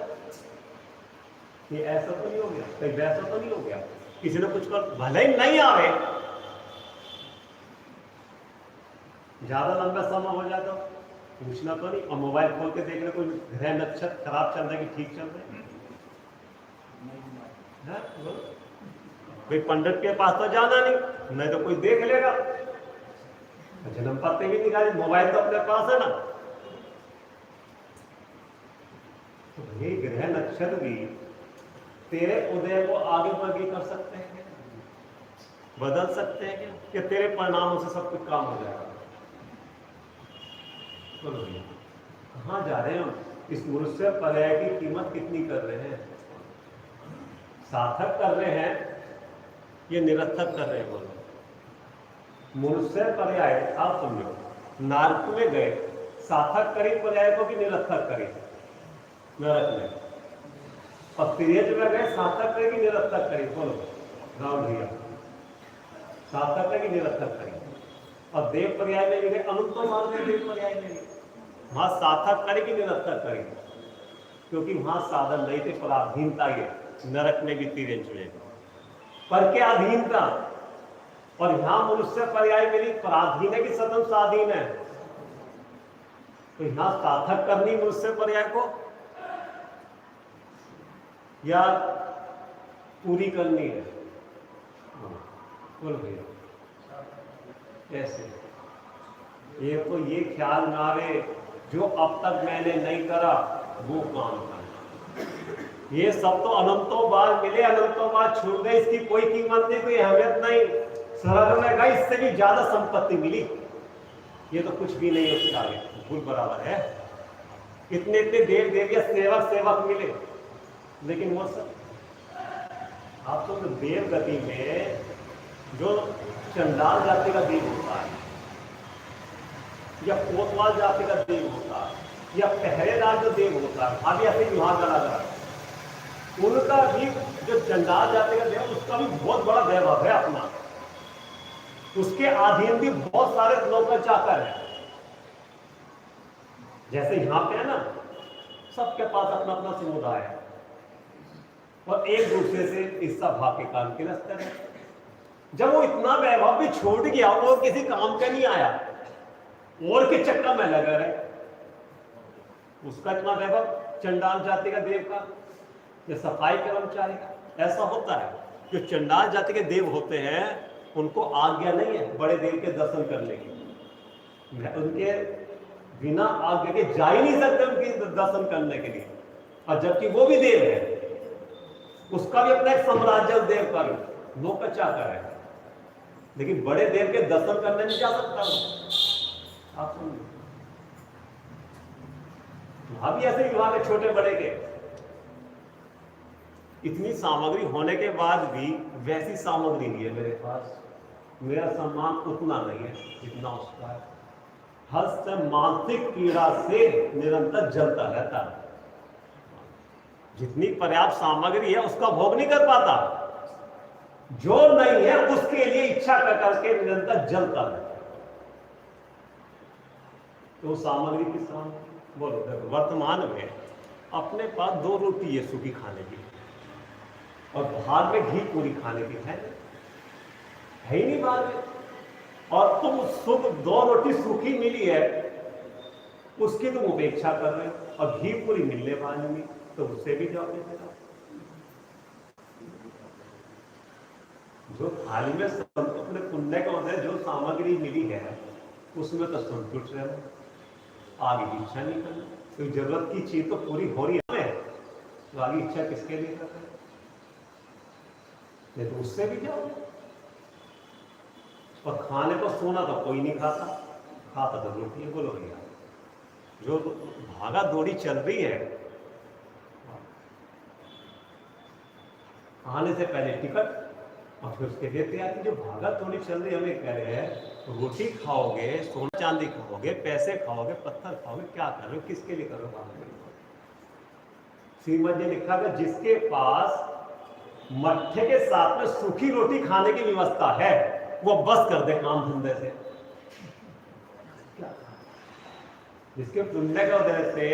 ये ऐसा तो नहीं हो गया, कहीं वैसा तो नहीं हो गया, किसी ने कुछ कर, भले ही नहीं आवे, ज्यादा लंबा समय हो जाता पूछना तो नहीं, और मोबाइल खोल के देख रहे कोई ग्रह नक्षत्र खराब चल रहा है कि ठीक चल रहा है। कोई पंडित के पास तो जाना नहीं तो कोई देख लेगा, जन्म पत्ते भी निकाले, मोबाइल तो अपने पास है ना। तो ये ग्रह नक्षत्र भी तेरे उदय को आगे बढ़ी कर सकते हैं क्या? बदल सकते हैं क्या? कि तेरे परिणामों से सब कुछ काम हो जाएगा? बोलो कहाँ जा रहे हैं हम? इस मनुष्य पर्याय की कीमत कितनी कर रहे हैं? सार्थक कर रहे हैं ये निरर्थक कर रहे हैं? बोलो मनुष्य पर्याय आप समझो, नारक में गए, सार्थक करी पर्याय को कि निरर्थक करी? नरक में और तिर्यज में गए सार्थक करेगी निरर्थक करेगी, बोलो राहुल भैया, सार्थक करेगी निरर्थक करेगी। और देव पर्याय में भी गए अनुत्तम मार्ग में, देव पर्याय में वहां सार्थक करेगी निरर्थक करेगी, क्योंकि वहां साधन नहीं थे, पराधीनता ये नरक में भी तिर्यंच में पर क्या अधीनता। और यहां मनुष्य पर्याय मिली, पराधीन है कि सतम स्वाधीन है, तो यहां सार्थक करनी मनुष्य पर्याय को या पूरी करनी है, बोल भैया कैसे। ये तो ये ख्याल में आवे जो अब तक मैंने नहीं करा वो काम करना। ये सब तो अनंतों बार मिले, अनंतों बार छूट गए, इसकी कोई कीमत नहीं, कोई अहमियत नहीं। स्वर्ग में गई इससे भी ज्यादा संपत्ति मिली, ये तो कुछ भी नहीं है उसके आगे, भूल बराबर है। इतने इतने देव देविया सेवक सेवक मिले, लेकिन वो सब आप तो देव गति में जो चंडाल जाति का देव होता है या कोतवाल जाति का देव होता है या पहरेदार जो देव होता है, अभी ऐसे विभाग अलग, उनका भी जो चंडाल जाति का देव उसका भी बहुत बड़ा वैभव है अपना, उसके अधीन भी बहुत सारे नौकर चाकर हैं। जैसे यहां पे है ना, सबके पास अपना अपना समुदाय है और एक दूसरे से हिस्सा भाग के काम के रस्ते है। जब वो इतना वैभव भी छोड़ गया, वो किसी काम का नहीं आया और के चक्कर में लगा रहे, उसका इतना वैभव चंडाल जाति का देव का या सफाई कर्मचारी का। ऐसा होता है जो चंडाल जाति के देव होते हैं उनको आज्ञा नहीं है बड़े देव के दर्शन करने की, उनके बिना आज्ञा के जा ही नहीं सकते उनके दर्शन करने के लिए। और जबकि वो भी देव है, उसका भी अपना एक साम्राज्य देव का भी नौकर चाकर है, लेकिन बड़े देव के दर्शन करने नहीं जा सकता। आप सुनिए, वहां भी ऐसे विभाग है छोटे बड़े के। इतनी सामग्री होने के बाद भी वैसी सामग्री नहीं है मेरे पास, मेरा सम्मान उतना नहीं है जितना उसका है। हर से मानसिक पीड़ा से निरंतर जलता रहता है, जितनी पर्याप्त सामग्री है उसका भोग नहीं कर पाता, जो नहीं है उसके लिए इच्छा कर करके निरंतर जलता है। तो सामग्री की सामग्री बोलो, वर्तमान में अपने पास 2 रोटी है सूखी खाने की और बाहर में घी पूरी खाने की है ही नहीं बाहर में, और तुम सुख 2 रोटी सूखी मिली है उसकी तुम उपेक्षा कर रहे हो और घी पूरी मिलने वाली नहीं, तो उससे भी जाओ कैसे जाओ। जो थाली में अपने पुण्य का होता है, जो सामग्री मिली है उसमें तो संतुष्ट रहो, आगे की इच्छा नहीं करना। तो जरूरत की चीज तो पूरी हो रही है, तो आगे इच्छा किसके लिए कर रहे हैं, नहीं तो उससे भी जाओ। और खाने को सोना तो कोई नहीं खाता, खाता तो रोटी। बोलो भैया, जो भागा दौड़ी चल रही है, आने से पहले टिकट और फिर उसके लिए तैयारी। जो भागा दौड़ी चल रही है, हमें कह रहे हैं रोटी खाओगे, सोना चांदी खाओगे, पैसे खाओगे, पत्थर खाओगे, क्या कर रहे हो, किसके लिए करोगे। श्रीमद जी लिखा है जिसके पास मट्ठे के साथ में सूखी रोटी खाने की व्यवस्था है वो बस कर दे काम धंधे से। जिसके पुण्य का उदय से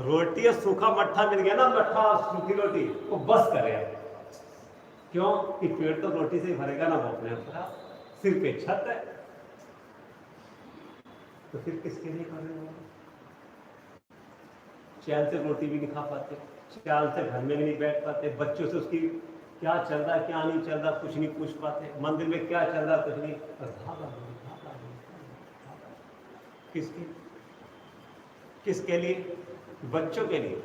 रोटी और सूखा मट्ठा मिल गया ना, मट्ठा और सूखी रोटी, वो बस करे। क्यों कि पेट तो रोटी से ही भरेगा ना, वो अपने ऊपर सिर पे छत है, तो फिर किसके लिए कर रहे हो। चैन से रोटी भी नहीं खा पाते, चैन से घर में भी नहीं बैठ पाते, बच्चों से उसकी क्या चल रहा है क्या नहीं चल रहा कुछ नहीं पूछ पाते, मंदिर में क्या चल रहा कुछ नहीं, किसके किसके लिए, बच्चों के लिए,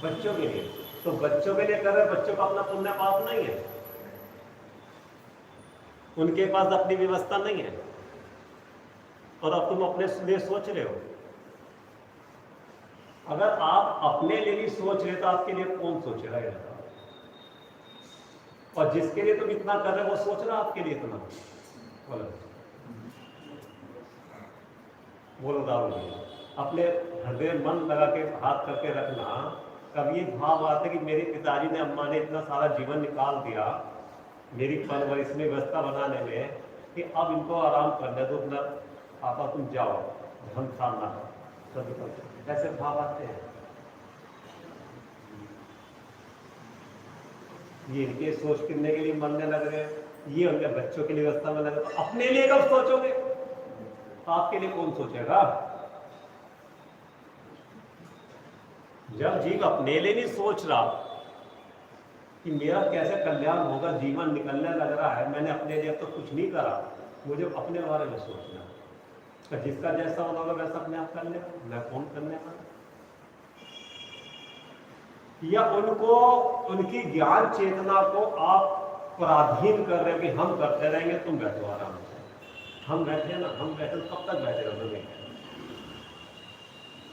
बच्चों के लिए। तो बच्चों के लिए कर रहे, बच्चों का अपना पुण्य पाप नहीं है, उनके पास अपनी व्यवस्था नहीं है, और अब तुम अपने लिए सोच रहे हो। अगर आप अपने लिए भी सोच रहे तो आपके लिए कौन सोचेगा ये बताओ। और जिसके लिए तुम इतना कर रहे हो वो सोच रहा आपके लिए इतना। बोलो बोलो राहुल, अपने हृदय मन लगा के हाथ करके रखना, कब ये भाव आते कि मेरे पिताजी ने, अम्मा ने इतना सारा जीवन निकाल दिया मेरी परवरिश में, व्यवस्था बनाने में, कि अब इनको आराम करने दो, अपना पापा तुम जाओ, हम सामना करो, ऐसे भाव आते हैं। ये इनके सोच करने के लिए मरने लग रहे हैं, ये उनके बच्चों के लिए व्यवस्था में लगे, तो अपने लिए कब सोचोगे? आपके लिए कौन सोचेगा? जब जीव अपने लिए नहीं सोच रहा कि मेरा कैसे कल्याण होगा, जीवन निकलने लग रहा है, मैंने अपने लिए तो कुछ नहीं करा, मुझे अपने बारे में सोचना, तो जिसका जैसा होगा वैसा अपने आप कर लेगा, मैं कौन करने वाला? या उनको, उनकी ज्ञान चेतना को आप पराधीन कर रहे हो कि हम करते रहेंगे, तुम बैठो आराम से, हम बैठे ना, हम बैठे, कब तक बैठे रहोगे?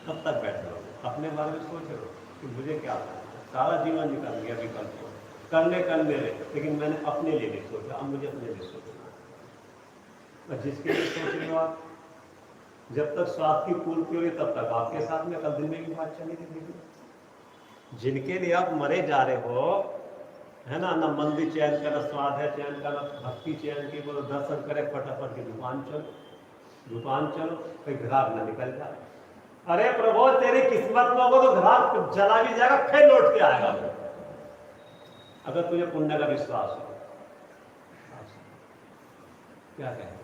कब तक बैठे रहोगे? अपने बारे में सोच रहे हो कि मुझे क्या करना, सारा जीवन निकल गया विकल्प करने रहे, लेकिन मैंने अपने लिए नहीं सोचा, अब मुझे अपने लिए सोचना। और जिसके लिए सोच रहे हो आप, जब तक स्वार्थ की पूर्ति हो रही तब तक आपके साथ में कल दिन में भी बात चली रही। जिनके लिए आप मरे जा रहे हो, है ना, ना मंदिर चयन का, ना स्वाद है चयन का, ना भक्ति चयन की, बोलो दर्शन करे फटाफट की दुकान चलो, कोई ग्राहक ना निकल जाए। अरे प्रभु तेरी किस्मत में होगा तो ग्राहक चला भी जाएगा, फिर लौट के आएगा, अगर तुझे पुण्य का विश्वास हो। क्या कहें?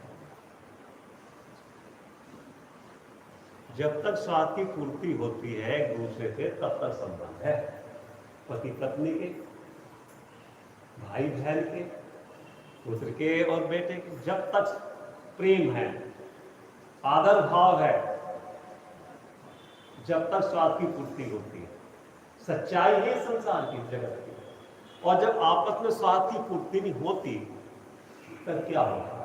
जब तक स्वार्थ की पूर्ति होती है एक दूसरे से, तब तक संबंध है, पति पत्नी के, भाई बहन के, पुत्र के और बेटे के। जब तक प्रेम है, आदर भाव है, जब तक स्वार्थ की पूर्ति होती है, सच्चाई है संसार की, जगत की। और जब आपस में स्वार्थ की पूर्ति नहीं होती, तब क्या होगा?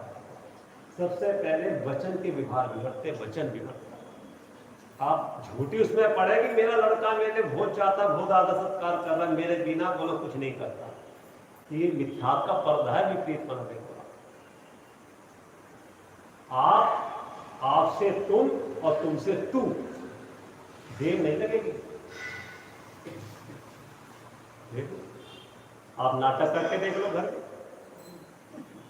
सबसे पहले वचन के व्यवहार बिगड़ते, वचन बिगड़ते। आप झूठी उसमें पड़े कि मेरा लड़का मेरे बहुत चाहता, बहुत आदर सत्कार कर रहा है, मेरे बिना बोलो कुछ नहीं करता, ये मिथ्या का पर्दा है, विपरीत बना देगा। आपसे तुम और तुमसे तू, देर नहीं लगेगी। देखो, आप नाटक करके देख लो घर में,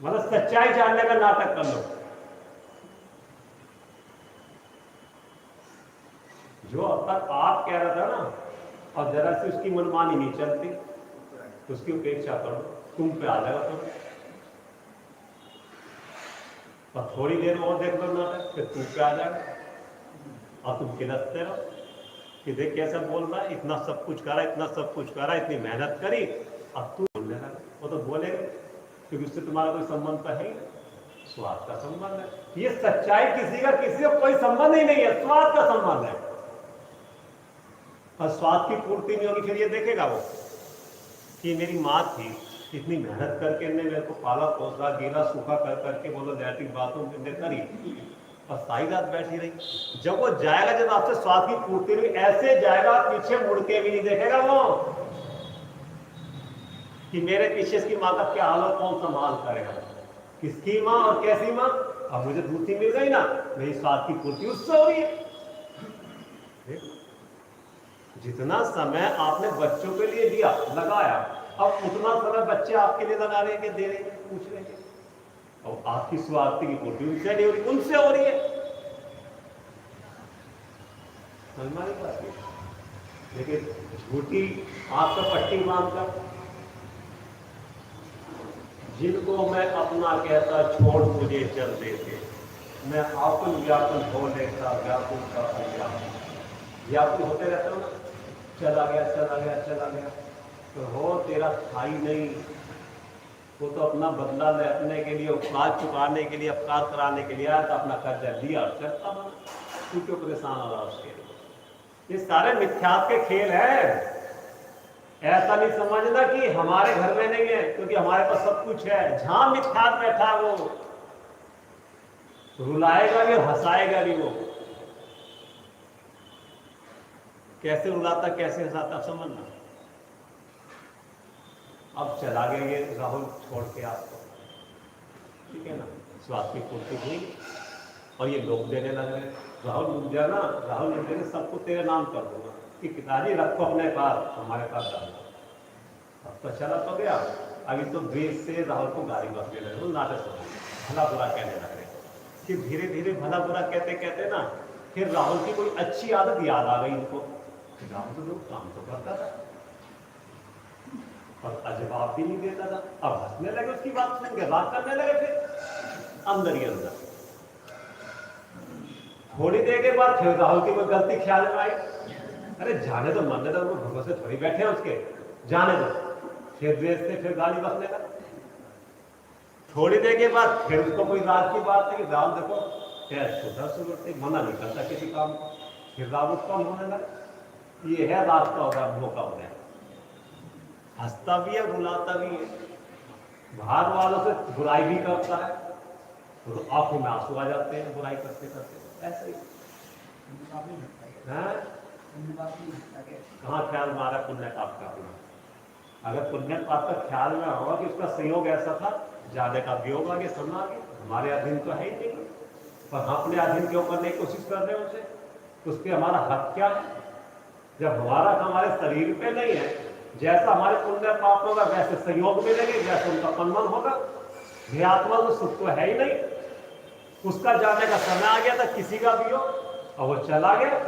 मतलब सच्चाई जानने का नाटक कर लो। जो अब तक आप कह रहा था ना, और जरा सी उसकी मनमानी नहीं चलती, तो उसकी उपेक्षा करो, तुम पे आ जाएगा तुम। और थोड़ी देर और देख लो नाटक, फिर तुम पे आ जाएगा, और तुम खिलसते रहो कि देख कैसा बोल रहा है, इतना सब कुछ करा, इतना सब कुछ करा, इतनी मेहनत करी, अब तू बोलने लगा। वो तो बोलेगा क्योंकि उससे तुम्हारा कोई संबंध तो है ही, स्वार्थ का संबंध है। ये सच्चाई किसी का कोई संबंध ही नहीं है, स्वार्थ का संबंध है। और स्वार्थ की पूर्ति नहीं होगी, फिर ये देखेगा वो कि मेरी माँ थी, इतनी मेहनत करके ने मेरे को पाला पोसा, गीला सूखा कर करके, बोलो लैट्रिन बाथरूम ने करी, और सारी रात बैठी रही। जब वो जाएगा, जब आपसे स्वार्थ की पूर्ति नहीं, ऐसे जाएगा, पीछे मुड़ के भी नहीं देखेगा वो कि मेरे पीछे इसकी माँ का क्या हाल हो, कौन संभाल करेगा, किसकी माँ और कैसी माँ। अब मुझे दूसरी मिल गई ना, मेरी स्वार्थ की पूर्ति उससे हो रही है। जितना समय आपने बच्चों के लिए दिया, लगाया, अब उतना समय बच्चे आपके लिए लगा रहे हैं, दे रहे हैं, पूछ रहे हैं, और आपकी स्वार्थ की पूर्ति उनसे नहीं हो रही, उनसे हो रही है। हमारी बात है, लेकिन झूठी आपका पट्टी बांधकर, जिनको मैं अपना कहता छोड़ मुझे चल देते, मैं आकुल व्याकुल हो लेता, व्याकुल का व्याकुल, व्याकुल होते रहता हूँ ना, चला गया चला गया चला गया, तो हो तेरा स्थाई नहीं। वो तो अपना बदला लेने के लिए, उपकार चुकाने के लिए, अपकार कराने के लिए आया था, अपना कर्जा लिया और चलता बना, तू क्यों परेशान हो रहा उसके लिए? ये सारे मिथ्यात्व के खेल है। ऐसा नहीं समझना कि हमारे घर में नहीं है, क्योंकि हमारे पास सब कुछ है। जहां मिथ्यात्व बैठा वो रुलाएगा भी, हंसाएगा भी। वो कैसे रुलाता, कैसे हंसाता, समझना। अब चला गया ये राहुल छोड़ के आपको, ठीक है ना, स्वार्थ की पूर्ति हुई, और ये लोग देने लगे, राहुल डूब गया ना, राहुल डूब गया, सबको तेरे नाम कर दूंगा कि पिताजी रखो अपने पास, हमारे पास डालो। अब तो चला तो गया, अभी तो द्वेष से राहुल को गाली बकने लगे, वो नाटक हो गए, भला बुरा कहने लगे। फिर धीरे धीरे भला बुरा कहते कहते ना, फिर राहुल की कोई अच्छी आदत याद आ गई इनको, राहुल तो लोग काम तो करता था और जवाब भी नहीं देता था। अब हंसने लगे, उसकी बात सुन के बात करने लगे, फिर अंदर ही अंदर। थोड़ी देर के बाद फिर राहुल की कोई गलती ख्याल में आई, अरे जाने दो, मरने दो, भरोसे थोड़ी बैठे हैं उसके, जाने दो। फिर द्वेष से फिर गाली बकने लगा। थोड़ी देर के बाद फिर उसको कोई रात की बात है कि राहुल देखो क्या छोटा सा मना नहीं करता किसी काम को, फिर राहुल उसका होने लगा। ये है रात का होगा, मौका हो गया, हंसता भी है, रुलाता भी है, बाहर वालों से बुराई भी करता है, तो आंखों में आंसू आ जाते हैं बुराई करते करते। ऐसे ही कहाँ ख्याल मारा पुण्य पाप का अपना। अगर पुण्य पाप का ख्याल में होगा कि उसका संयोग ऐसा था, जाने का वियोग आगे सुनना आगे, हमारे अधीन तो है ही नहीं, पर हम अपने अधीन क्यों करने की कोशिश कर रहे हैं उसे, उस पर हमारा हक क्या है? जब हमारा हमारे शरीर पे नहीं है, जैसा हमारे पुण्य पाप होगा वैसे संयोग मिलेंगे, जैसे उनका पनमन होगा। ये आत्मा तो सुख तो है ही नहीं, उसका जाने का समय आ गया था किसी का भी हो, और वो चला गया।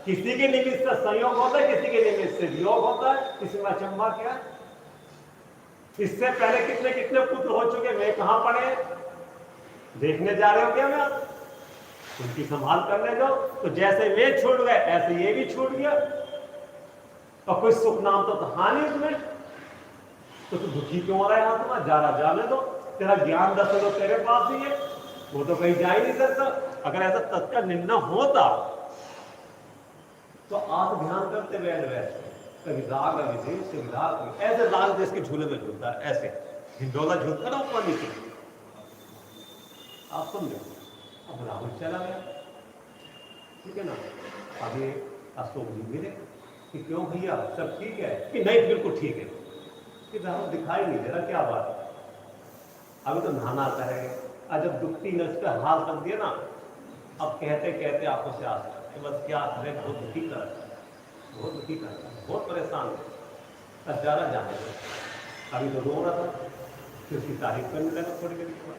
किसी के निमित्त से संयोग होता है, किसी के निमित्त से वियोग होता है, किसी में अचंभा क्या है। इससे पहले कितने कितने पुत्र हो चुके, वे कहां पड़े, देखने जा रहे हो क्या? मैं उनकी संभाल करने जाओ, तो जैसे वे छूट गए ऐसे ये भी छूट गया, और कोई सुख नाम तो था नहीं उसमें, तो तू दुखी क्यों हो रहा है? आत्मा जा रहा जाने दो, तेरा ज्ञान दस तो तेरे पास ही है, वो तो कहीं जा ही नहीं सकता। अगर ऐसा तत्काल निर्णय होता तो आप ध्यान करते बैठ गए, कभी राग अभिधेय से विधान, ऐसे राग देश के झूले में झूलता है, ऐसे हिंडोला झूलता ना ऊपर नीचे। आप समझो, अब राहुल चला गया, ठीक है ना। अभी अशोक जी मिले कि क्यों भैया सब ठीक है? कि नहीं बिल्कुल ठीक है। कि राहुल दिखाई नहीं दे रहा, क्या बात है? अभी तो नहाना आता है, और जब दुखती ने उस पर हाथ रख दिया ना, अब कहते कहते आपको से आस बस क्या करें, बहुत दुखी कर, बहुत दुखी कर, बहुत परेशान है, ज़्यादा जाने दो। अभी तो रो रहा था, फिर उसकी तारीफ करने लगा थोड़ी देर के बाद,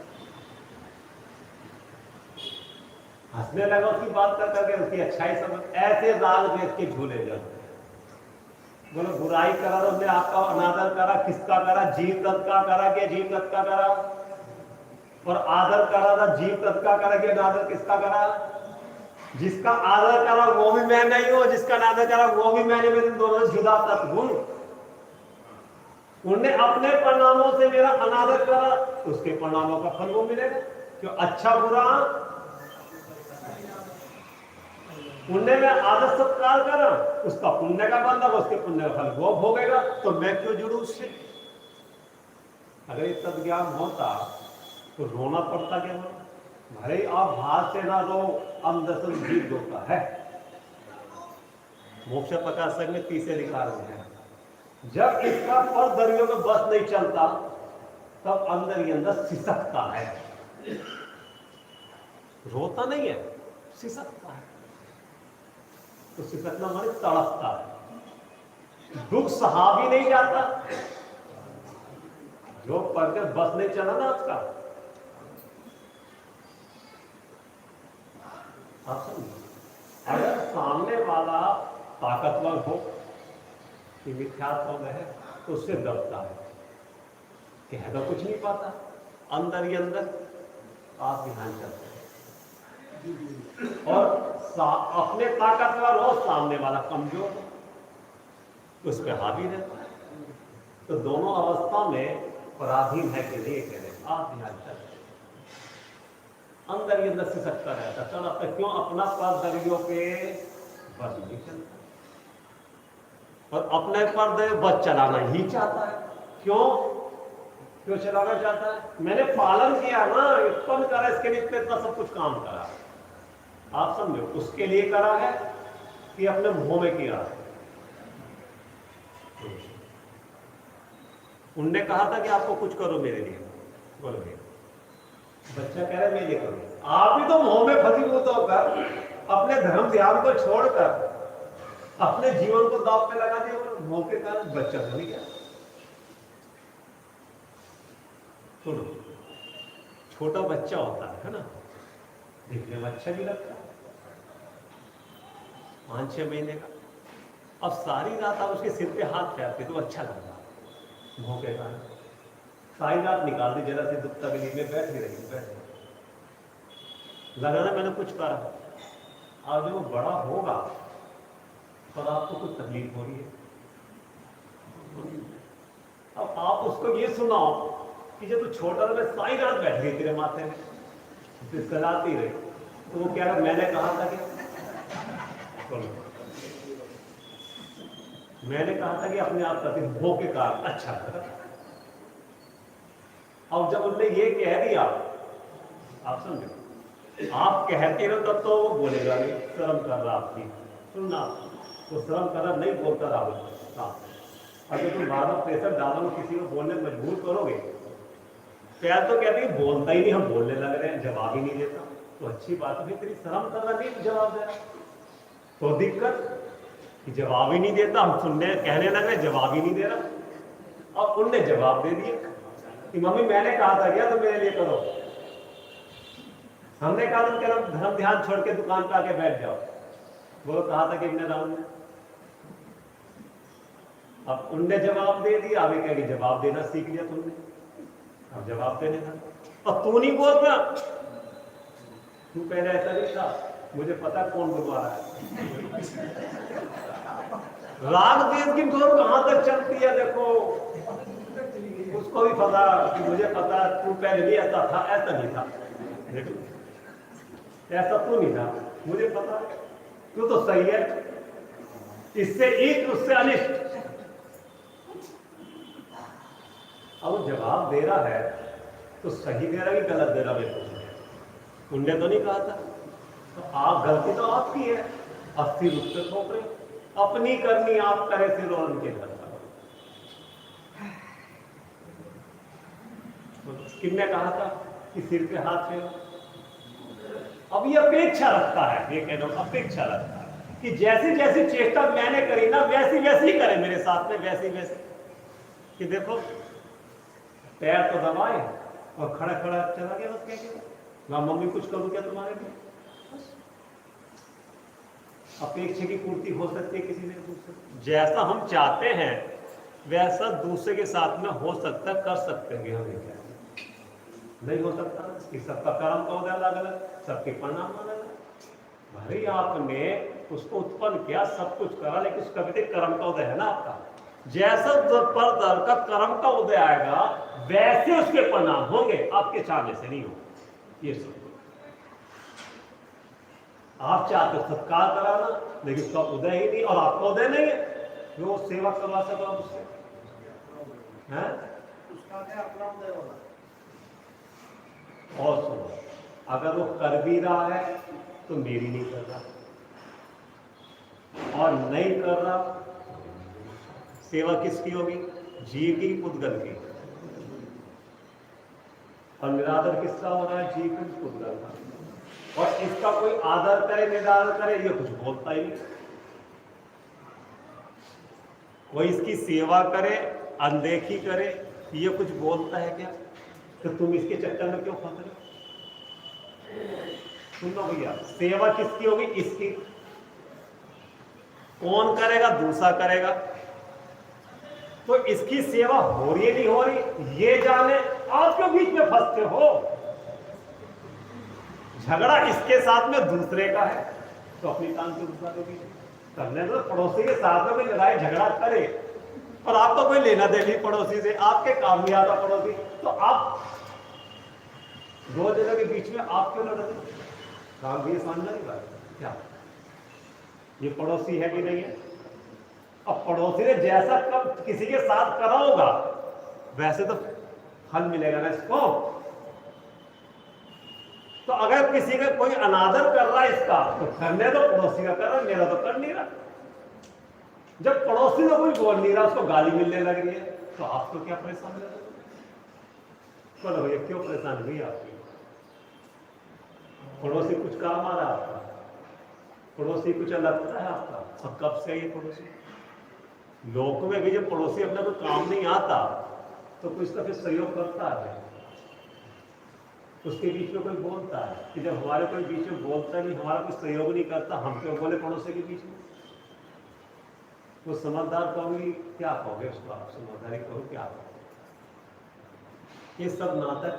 हंसने लगा उसकी बात कर करके, उसकी अच्छाई समझ। ऐसे राग देख के झूले जाते, बोलो बुराई करा तो उसने आपका अनादर करा, किसका करा? जीव तत्व का करा कि जीव तत्व का करा? और आदर करा था जीव तत्व का करा कि अनादर किसका करा? जिसका आदर करा वो भी मैं नहीं हूं, जिसका अनादर करा वो भी मैं नहीं, दोनों जुदा तत्व हूं। उनने अपने परिणामों से मेरा अनादर करा, उसके परिणामों का फल वो मिलेगा। क्यों? अच्छा बुरा पुण्य में आदर सत्कार करा, उसका पुण्य का बंधा, उसके पुण्य का फल वो भोगेगा, तो मैं क्यों जुड़ू उससे? अगर ये तत्ज्ञान होता तो रोना पड़ता क्या? भाई आप हाथ से ना रो, अंदर से जीव रोता है। मोक्ष प्रकाशक में 30 अधिकार होते हैं। जब इसका पर दरियों में बस नहीं चलता, तब अंदर ही अंदर सिसकता है, रोता नहीं है, सिसकता है। तो सिसकना माने तड़पता है, दुख सहा भी नहीं जाता। जो पढ़कर बस नहीं चला ना आपका, आप समझो। अगर सामने वाला ताकतवर हो कि मिथ्यात्व है, तो उससे डरता है, कह तो कुछ नहीं पाता, अंदर ही अंदर आप ध्यान करते हैं। और अपने ताकतवर हो, सामने वाला कमजोर हो, तो उस पर हावी रहता है। तो दोनों अवस्था में पराधीन है कि नहीं कह रहे, आप ध्यान करते हैं। अंदर ही अंदर से सकता रहता, तड़पता। क्यों? अपना पर दरियों पे बस नहीं चलता, और अपने पर बस चलाना ही चाहता है। क्यों क्यों चलाना चाहता है? मैंने पालन किया ना, उत्पन्न करा, इसके लिए इतना सब कुछ काम करा, आप समझो, उसके लिए करा है कि अपने मुंह में किया है? उनने कहा था कि आपको कुछ करो मेरे लिए, बोलो बच्चा कह रहा है मैं ये करूं, आप ही तो मोह में फसीभूत होकर अपने धर्म ध्यान को छोड़कर अपने जीवन को दांव पे लगा दिया और मोह के कारण बच्चा हो नहीं गया। सुनो, छोटा बच्चा होता है ना, देखने में अच्छा भी लगता है, 5-6 महीने का। अब सारी रात आप उसके सिर पे हाथ फेरते तो अच्छा लगता, मोह के कारण सारी रात निकाल दी, जरा से दुख तकलीफ में बैठ ही रही, लगाना मैंने कुछ करा। अब जब वो बड़ा होगा पर आपको कुछ तकलीफ हो रही है, अब आप उसको ये सुनाओ कि जब तू छोटा था मैं सारी रात बैठ गई तेरे माथे में, फिर सलाती रही, तो वो क्या मैंने कहा था कि मैंने कहा था कि अपने आप प्रति मोह के कारण अच्छा लगा। और जब उनने ये कह दिया, आप समझे, आप कहते रहो तब तो वो बोलेगा नहीं, शर्म कर रहा आपकी, सुनना तो शर्म कर रहा नहीं बोलता रहा। अगर तुम बार बार प्रेशर डालोगे, किसी को बोलने मजबूर करोगे, प्यार तो कहते हैं बोलता ही नहीं, हम बोलने लग रहे हैं, जवाब ही नहीं देता, तो अच्छी बात है, तेरी शर्म कर रहा नहीं जवाब दे रहा, तो दिक्कत कि जवाब ही नहीं देता, हम सुनने कहने लगे जवाब ही नहीं दे रहा। अब उनने जवाब दे दिया कि मम्मी मैंने कहा था क्या तो मेरे लिए करो, हमने कहा तुम कह धर्म ध्यान छोड़ के दुकान पे आके बैठ जाओ, वो कहा था कि इब्ने राम ने। अब उनने जवाब दे दिया, अभी कह कि जवाब देना सीख लिया तुमने, अब जवाब देने का। और तू नहीं बोलता, तू पहले ऐसा नहीं था, मुझे पता कौन बुलवा रहा है। राग देव की डोर कहां तक चलती है देखो, उसको भी पता कि मुझे पता तू पहले भी ऐसा था, ऐसा नहीं था, देखो ऐसा तू नहीं था, मुझे पता तू तो सही है, इससे एक उससे अनिष्ट। अब वो जवाब दे रहा है तो सही दे रहा है कि गलत दे रहा है, उनने तो नहीं कहा था, तो आप गलती तो आपकी है, 80 रूप से ठोक रहे, अपनी करनी आप करे फिर और उनके घर किसने कहा था कि सिर पे हाथ फेरो। अब ये अपेक्षा रखता है, ये कह दो अपेक्षा रखता है कि जैसी जैसी चेष्टा मैंने करी ना वैसी वैसी ही करे मेरे साथ में, वैसी वैसी कि देखो पैर तो दबाए और खड़ा खड़ा चला गया, बस क्या मम्मी कुछ करूं क्या तुम्हारे लिए। अपेक्षा की पूर्ति हो सकती है किसी ने दूसरे, जैसा हम चाहते हैं वैसा दूसरे के साथ में हो सकता, कर सकते हैं, हमें क्या नहीं हो सकता कि सबका कर्म का उदय अलग अलग, सबके परिणाम अलग अलग। भले आपने उसको उत्पन्न किया, सब कुछ करा, लेकिन उसका भी कर्म का उदय है ना आपका। जैसा पर दर का कर्म का उदय आएगा वैसे उसके परिणाम होंगे, आपके चाहने से नहीं होंगे। ये सब आप चाहते सत्कार कराना, लेकिन उसका उदय ही नहीं और आपका उदय नहीं है, वो सेवा करवा सको आप उससे, हैं अपना उदय होना। और सुनो, अगर वो कर भी रहा है तो मेरी नहीं कर रहा, और नहीं कर रहा, सेवा किसकी होगी, जीव की पुद्गल की। और निरादर किसका हो रहा है, जीव की पुद्गल का। और इसका कोई आदर करे निरादर करे ये कुछ बोलता ही नहीं, कोई इसकी सेवा करे अनदेखी करे ये कुछ बोलता है क्या। तो तुम इसके चक्कर में क्यों फंस रहे। सुन लो भैया, सेवा किसकी होगी, इसकी। कौन करेगा, दूसरा करेगा। तो इसकी सेवा हो रही नहीं हो रही ये जाने, आप क्यों बीच में फंसते हो। झगड़ा इसके साथ में दूसरे का है तो अपनी काम से दूसरा दोगी करने दो। पड़ोसी के साथ में कोई लड़ाई झगड़ा करे और आपको कोई लेना दे नहीं पड़ोसी से, आपके काम नहीं आता पड़ोसी, तो आप दो जगह के बीच में आप क्यों लड़ते। काम भी समझना नहीं बात क्या, ये पड़ोसी है कि नहीं है। अब पड़ोसी ने जैसा कब किसी के साथ करा होगा वैसे तो फल मिलेगा ना इसको। तो अगर किसी का कोई अनादर कर रहा है इसका तो करने दो, पड़ोसी का कर रहा है, मेरा तो कर नहीं रहा। जब पड़ोसी को कोई बोल नहीं रहा, उसको गाली मिलने लग रही है, तो आपको क्या परेशान है। चलो भैया क्यों परेशान हुई आपकी। पड़ोसी कुछ काम आ रहा है आपका, पड़ोसी कुछ लगता है आपका, और कब से ये पड़ोसी? लोक में भी जब पड़ोसी अपना कोई काम नहीं आता तो कोई इसका फिर सहयोग करता है, उसके बीच में कोई बोलता है कि जब हमारे कोई बीच में बोलता नहीं, हमारा कोई सहयोग नहीं करता, हम क्यों बोले पड़ोसी के बीच में? वो समझदार कहोगे क्या कहोगे उसको? आप समझदारी कहो क्या कहोगे? ये सब नाटक।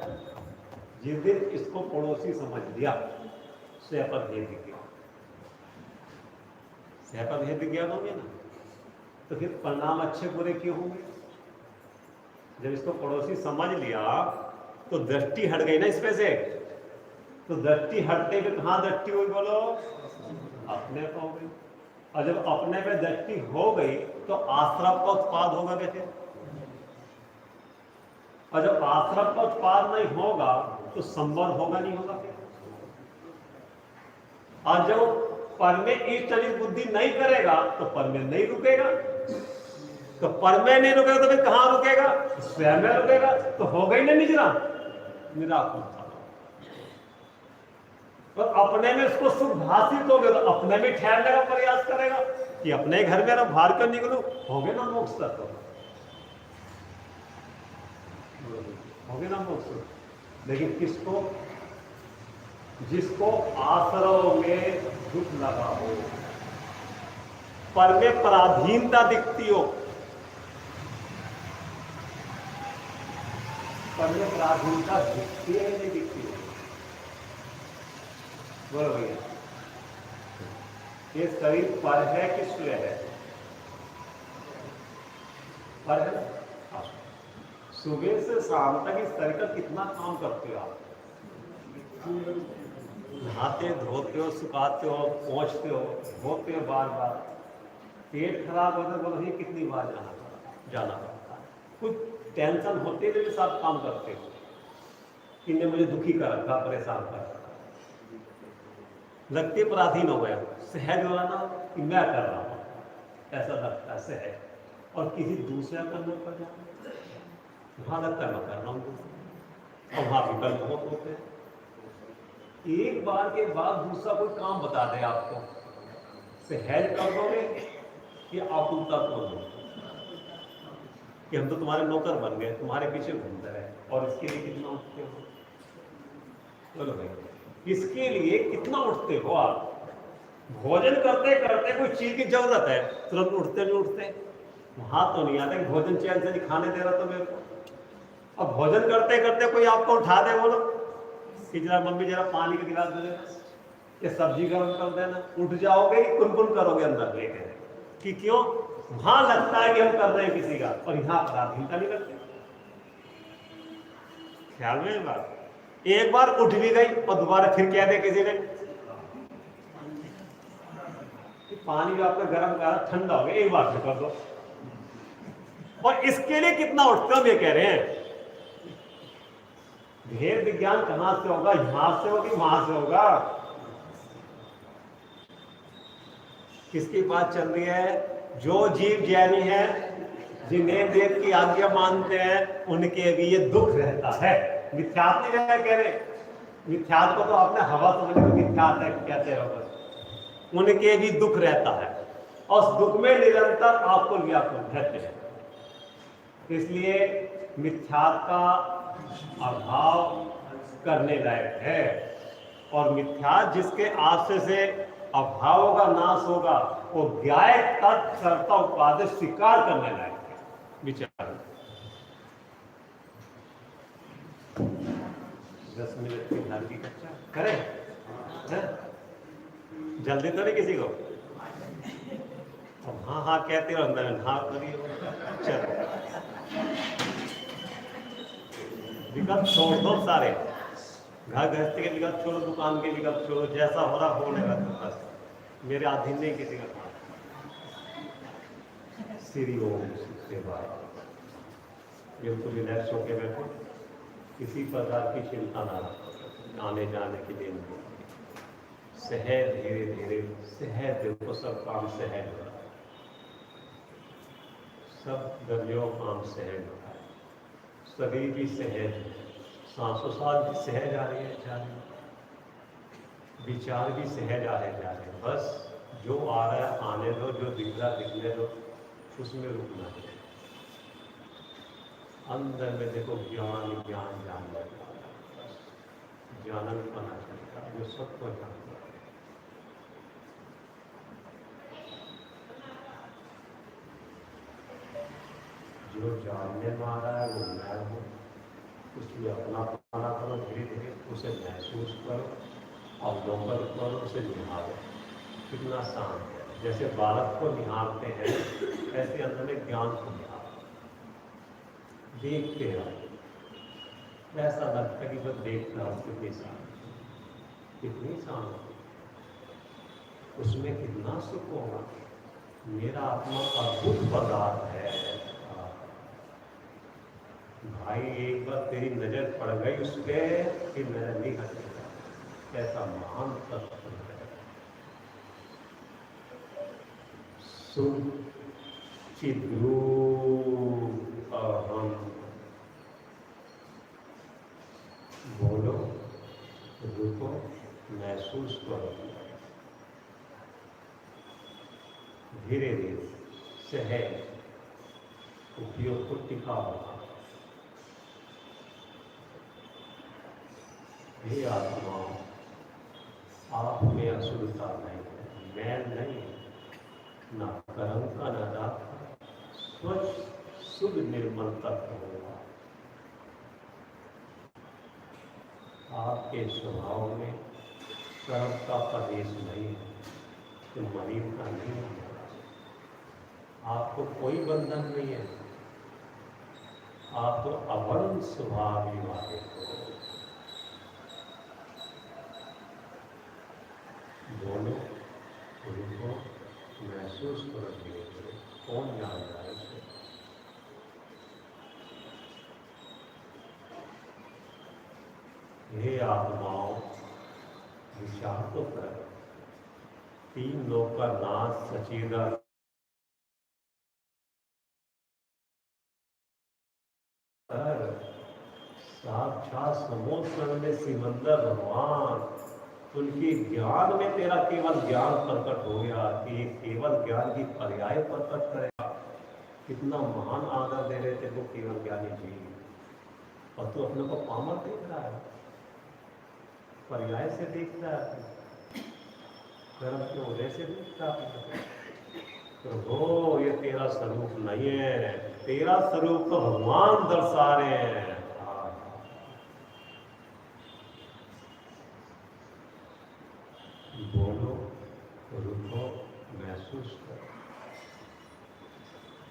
जिस दिन इसको पड़ोसी समझ लिया, स्वयं भेद गया, स्वयं भेद ज्ञान होंगे ना, तो फिर परिणाम अच्छे बुरे क्यों होंगे? जब इसको पड़ोसी समझ लिया तो दृष्टि हट गई ना इस पे से, तो दृष्टि हटते हुए कहां दृष्टि हुई बोलो? अपने पे हो गई। और जब अपने पे दृष्टि हो गई तो आश्रम का उत्पाद होगा कैसे? और जब आश्रम का उत्पाद नहीं होगा तो संबंध होगा नहीं होगा फिर? और जब पर में ईश्वरीय बुद्धि नहीं करेगा तो पर में नहीं रुकेगा, तो पर में नहीं रुकेगा तो फिर कहां रुकेगा? स्वयं में रुकेगा। तो हो गई ना निजरा, निराकुरता। और अपने में उसको सुख भाषित हो गया तो अपने में ठहरने का प्रयास करेगा कि अपने घर में ना बाहर क्यों निकलूं, हो गए ना मोक्ष तत्व, हो गए ना मोक्ष। लेकिन किसको? जिसको आश्रव में दुख लगा हो, पर में पराधीनता दिखती हो, पर में पराधीनता दिखती है नहीं दिखती है? बोलो भैया, ये शरीर पर है कि स्वयं है? पर है। सुबह से शाम तक इस शरीर का कितना काम करते हो आप? नहाते धोते हो, सुखाते हो, पहुंचते हो, धोते हो बार बार। पेट खराब होता है बोलो ये कितनी बार जाना पड़ता है। कुछ टेंशन होते हुए भी सब काम करते हो, इन्हें मुझे दुखी कर रखा, परेशान कर रखा, लगते पराधीन हो गया, सहज हो ना कि मैं कर रहा हूं, ऐसा लगता है सहज। और किसी दूसरा करने पर जाना, वहां लगता है मैं कर रहा हूं, और वहां विकल्प बहुत होते हैं। एक बार के बाद दूसरा कोई काम बता दे आपको, सहज कर दोगे कि आकुलता कर दोगे कि हम तो तुम्हारे नौकर बन गए, तुम्हारे पीछे घूमते रहे, और इसके लिए कितना उठते हो? बोलो भाई, इसके लिए कितना उठते हो आप? भोजन करते करते कोई चीज की जरूरत है, तुरंत उठते नहीं उठते? वहां तो नहीं आता कि भोजन चैन से नहीं खाने दे रहा तो मेरे को। अब भोजन करते करते कोई आपको उठा दे, बोलो कि जरा मम्मी जरा पानी का गिलास दे देना, या सब्जी गर्म कर देना, उठ जाओगे कि कुनकुन करोगे अंदर लेके? कि क्यों? वहां लगता है कि हम कर रहे हैं किसी का, और यहाँ पराधीनता नहीं लगती। ख्याल में बात, एक बार उठ भी गई और दोबारा फिर कह दे किसी ने कि पानी जो आपका गर्म करा ठंडा हो गया, एक बार फिर कर दो। और इसके लिए कितना उठते हम ये कह रहे हैं। भेद विज्ञान कहां से होगा? यहां से होगी वहां से होगा? किसकी बात चल रही है? जो जीव ज्ञानी है, जिन्हें वेद की आज्ञा मानते हैं, उनके भी ये दुख रहता है। मिथ्यात नहीं रहे कह रहे, मिथ्यात को तो आपने हवा समझ लो, मिथ्यात है कहते रहो, उनके भी दुख रहता है, और उस दुख में निरंतर आपको व्याकुल रहते हैं। इसलिए मिथ्यात का अभाव करने लायक है, और मिथ्यात जिसके आश्रय से अभाव का नाश होगा, वो व्याय तत् कर्ता उपादेय स्वीकार करने लायक है। विचार 10 मिनट की ध्यान की कक्षा करें, जल्दी तो नहीं किसी को? अब हाँ हाँ कहते हो, अंदर हाँ करिए। चलो विकल्प छोड़ दो सारे, घर गृहस्थी के विकल्प छोड़ो, दुकान के विकल्प छोड़ो, जैसा हो रहा होने लगा, बस मेरे अधीन नहीं किसी का काम। श्री ओम के बाद बिल्कुल रिलैक्स होके बैठो, किसी प्रकार की चिंता ना रखो, आने जाने के लिए नहीं, सहज धीरे धीरे सहज देखो, सब काम सहज हो रहा है, सब गलियों काम सहज हो रहा है, शरीर भी सहज, सांसों सांस भी सहज आ रही है, जा रही है। विचार भी सहज आए जा रहे, बस जो आ रहा है आने दो, जो दिख रहा दिखने दो, उसमें रुकना है। अंदर में देखो ज्ञान ज्ञान जान लगता है, जानन पना चलता है, जो सबको जानता है। जो जानने में आ रहा है वो मैं हूँ, उसमें अपना पाना करो, धीरे धीरे उसे महसूस करो, अवलोकन करो, उसे निहारो। कितना शांत है, जैसे बालक को निहारते हैं ऐसे अंदर में ज्ञान को निहारो, देखते रहो। ऐसा लगता है कि जब देखता हूँ कितनी शांत, कितनी शांत, उसमें कितना सुख होगा। मेरा आत्मा अद्भुत पदार्थ है भाई, एक बार तेरी नजर पड़ गई उस पर फिर नजर नहीं हटेगा। कैसा महान तत्व है। चिद्रूप अहम, बोलो, रुको, महसूस करो, धीरे धीरे सहज उपयोग को टिका होगा। हे आत्मा, आप में असुरता नहीं है, मैल नहीं है, न कर्म का न दात, स्वच्छ शुद्ध निर्मल तत्व होगा। आपके स्वभाव में कर्म का प्रवेश नहीं है, तो मरीज का नहीं है। आपको कोई बंधन नहीं है, आप तो अवर्ण स्वभाव वाले हो। बोलो, रुको, महसूस करो, धीरे धीरे। कौन जान रहा है इसे? हे आत्माओं, विचार तो कर, तीन लोक का नाश सचेदा साक्षात समुद्र में सिमंदर भगवान, उनके ज्ञान में तेरा केवल ज्ञान प्रकट हो गया कि केवल ज्ञान की पर्याय प्रकट करेगा। कितना महान आदर दे रहे थे तो केवल ज्ञानी जी, और तू अपने को पामर देख रहा है, पर्याय से देख रहा है, कर्म के उदय से देख रहा है। प्रभु ये तेरा स्वरूप नहीं है, तेरा स्वरूप तो भगवान दर्शा रहे हैं। बोलो, रुको, महसूस करो,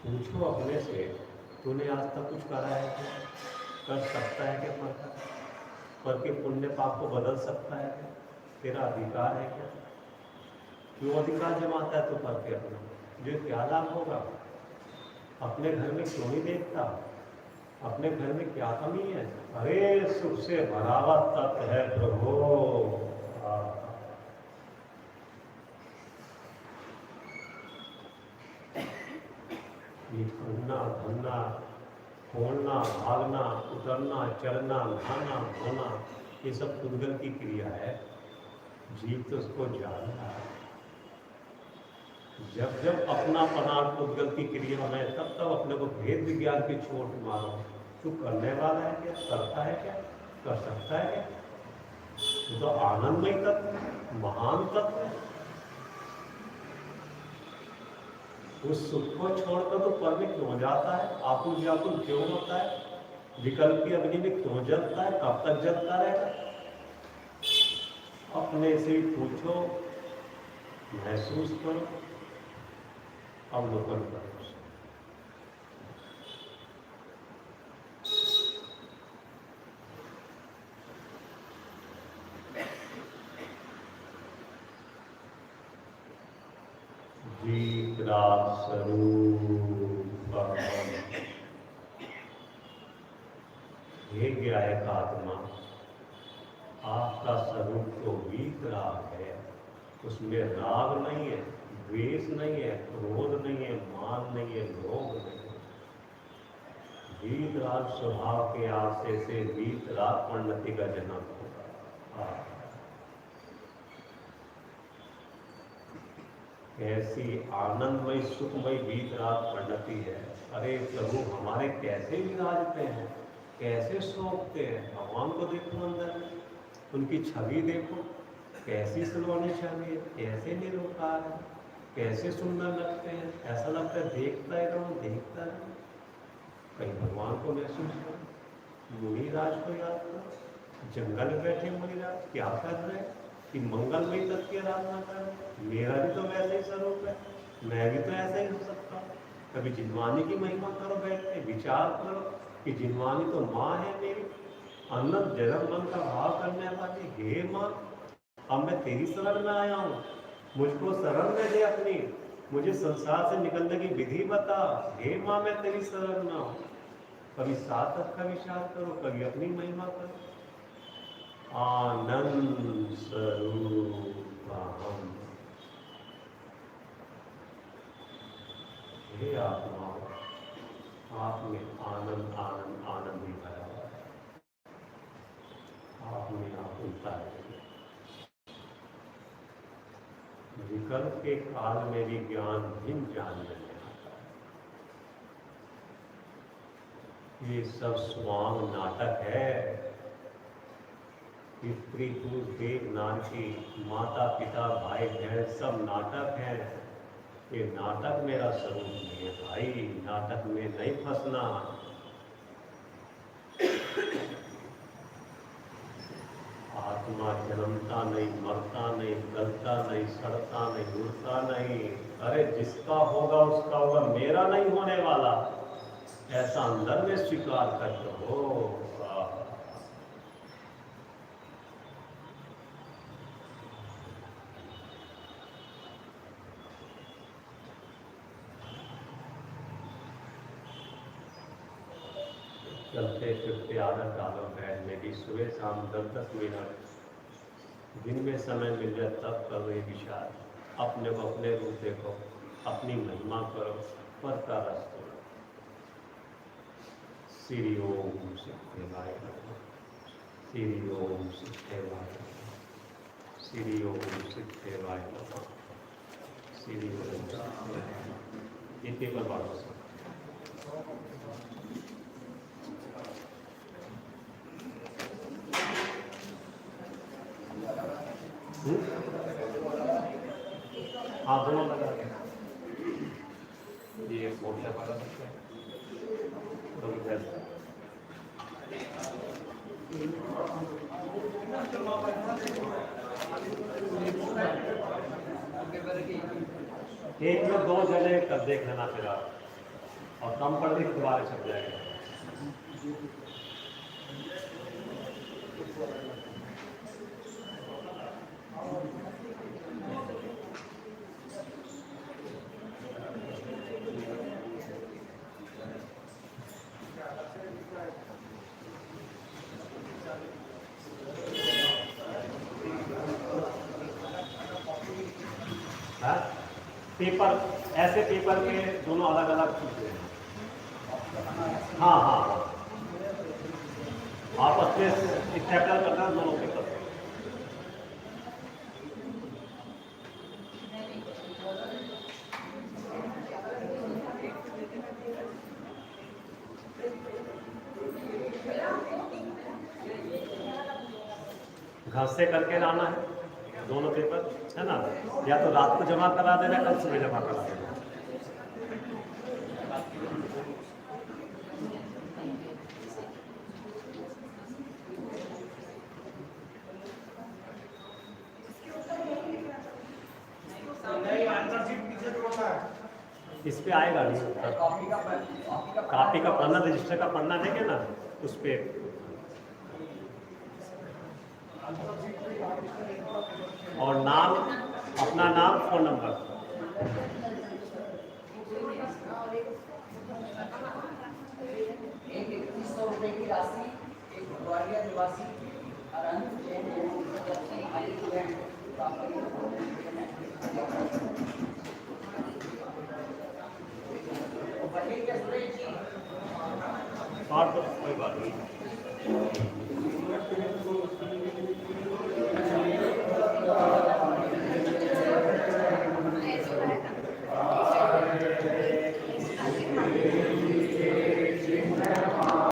पूछो अपने से, तूने आज तक कुछ करा है क्या? कर सकता है क्या? करके पुण्य पाप को बदल सकता है क्या? तेरा अधिकार है क्या? क्यों अधिकार जमाता है तो करके अपना, जो क्या लाभ होगा? अपने घर में क्यों नहीं देखता? अपने घर में क्या कमी है? अरे सुख से भरा हुआ तत्व है प्रभु। ये करना, धरना, खोलना, भागना, उतरना, चलना, खाना, धोना, ये सब पुद्गल की क्रिया है। जीव तो उसको जान रहा है। जब जब अपना पनाट पुद्गल की क्रिया में, तब तब अपने को भेद विज्ञान की चोट मारो। तू करने वाला है क्या? करता है क्या? कर सकता है क्या? ये तो आनंदमय तत्व, महान तत्व है। उस सुख को छोड़कर तो पर में क्यों जाता है? आकुल व्याकुल क्यों होता है? विकल्प की अग्नि में क्यों जलता है? कब तक जलता रहेगा? अपने से पूछो, महसूस करो, अवलोकन करो। स्वरूप हे ज्ञायक आत्मा, आपका स्वरूप तो वीतराग है, उसमें राग नहीं है, द्वेष नहीं है, क्रोध नहीं है, मान नहीं है, लोभ नहीं है। वीतराग स्वभाव के आशय से वीतराग परिणति का जन्म होगा। कैसी आनंदमय सुखमय बीत रात पलटती है। अरे प्रभु हमारे कैसे विराजते हैं, कैसे सोचते हैं। भगवान को देखो अंदर में, उनकी छवि देखो, कैसी सलोनी छवि है, कैसे निरुपार है, कैसे सुंदर लगते हैं। ऐसा लगता है देखता ही रहूं, देखता रहूं। कहीं भगवान को महसूस करो। मुनिराज को याद करो, जंगल में बैठे मुनिराज क्या कर रहे हैं कि मंगलमय तत्व की आराधना कर रहे हैं। मेरा भी तो वैसे ही स्वरूप है, मैं भी तो ऐसा ही हो सकता हूँ। कभी जिनवानी की महिमा करो, बैठ के विचार करो कि जिनवानी तो माँ है मेरी, अनंत जगत मन का भाव करने वाली। हे माँ, अब मैं तेरी शरण में आया हूँ, मुझको शरण में दे अपनी, मुझे संसार से निकलने की विधि बता। हे माँ, मैं तेरी शरण में हूँ। कभी सार्थक का विचार करो, कभी अपनी महिमा करो। आनंद स्वरूप हम, हे आत्मा, आप में आनंद आनंद आनंद ही भरा हुआ है। आप में आप उतारे विकल्प के काल में भी ज्ञान भिन्न जान लेने आता है। ये सब स्वांग नाटक है। स्त्री पुरुष देव नारी, माता पिता भाई बहन सब नाटक है। ये नाटक मेरा स्वरूप नहीं है भाई, नाटक में नहीं फंसना। आत्मा जन्मता नहीं, मरता नहीं, गलता नहीं, सड़ता नहीं, उड़ता नहीं। अरे जिसका होगा उसका होगा, मेरा नहीं होने वाला, ऐसा अंदर में स्वीकार करते हो। चलते फिरते आदत डालो बैठने की, सुबह शाम 10-10 मिनट दिन में समय मिल जाए तब करो ये विचार। अपने को अपने रूप देखो, अपनी महिमा करो, पर का रस करो। श्री ओम सिद्धेवाय नमः, श्री ओम सिद्धेवाय नमः, श्री ओम सिद्धेवाय नमः, श्री ओम सिद्धेवाय नमः। ये केवल बातों से हाँ दोनों लगा ये मोटा वाला सकते हैं एक में 2 जने कर देख लेना फिर आप, और कम पढ़ के दोबारा छप जाएगा। पेपर ऐसे पेपर के दोनों अलग अलग चीजें हैं। हाँ हाँ आपस में स्टेपल करना दोनों पेपर। घर से करके लाना है दोनों पेपर, है ना। या तो रात को जमा करा देना, कल सुबह जमा करा देना। इस पे आएगा नहीं, कॉपी का पन्ना, रजिस्टर का पन्ना देंगे ना उस पे। और नाम, अपना नाम, फोन नंबर। एक 3100 रुपए की राशि एक ग्वालियर निवासी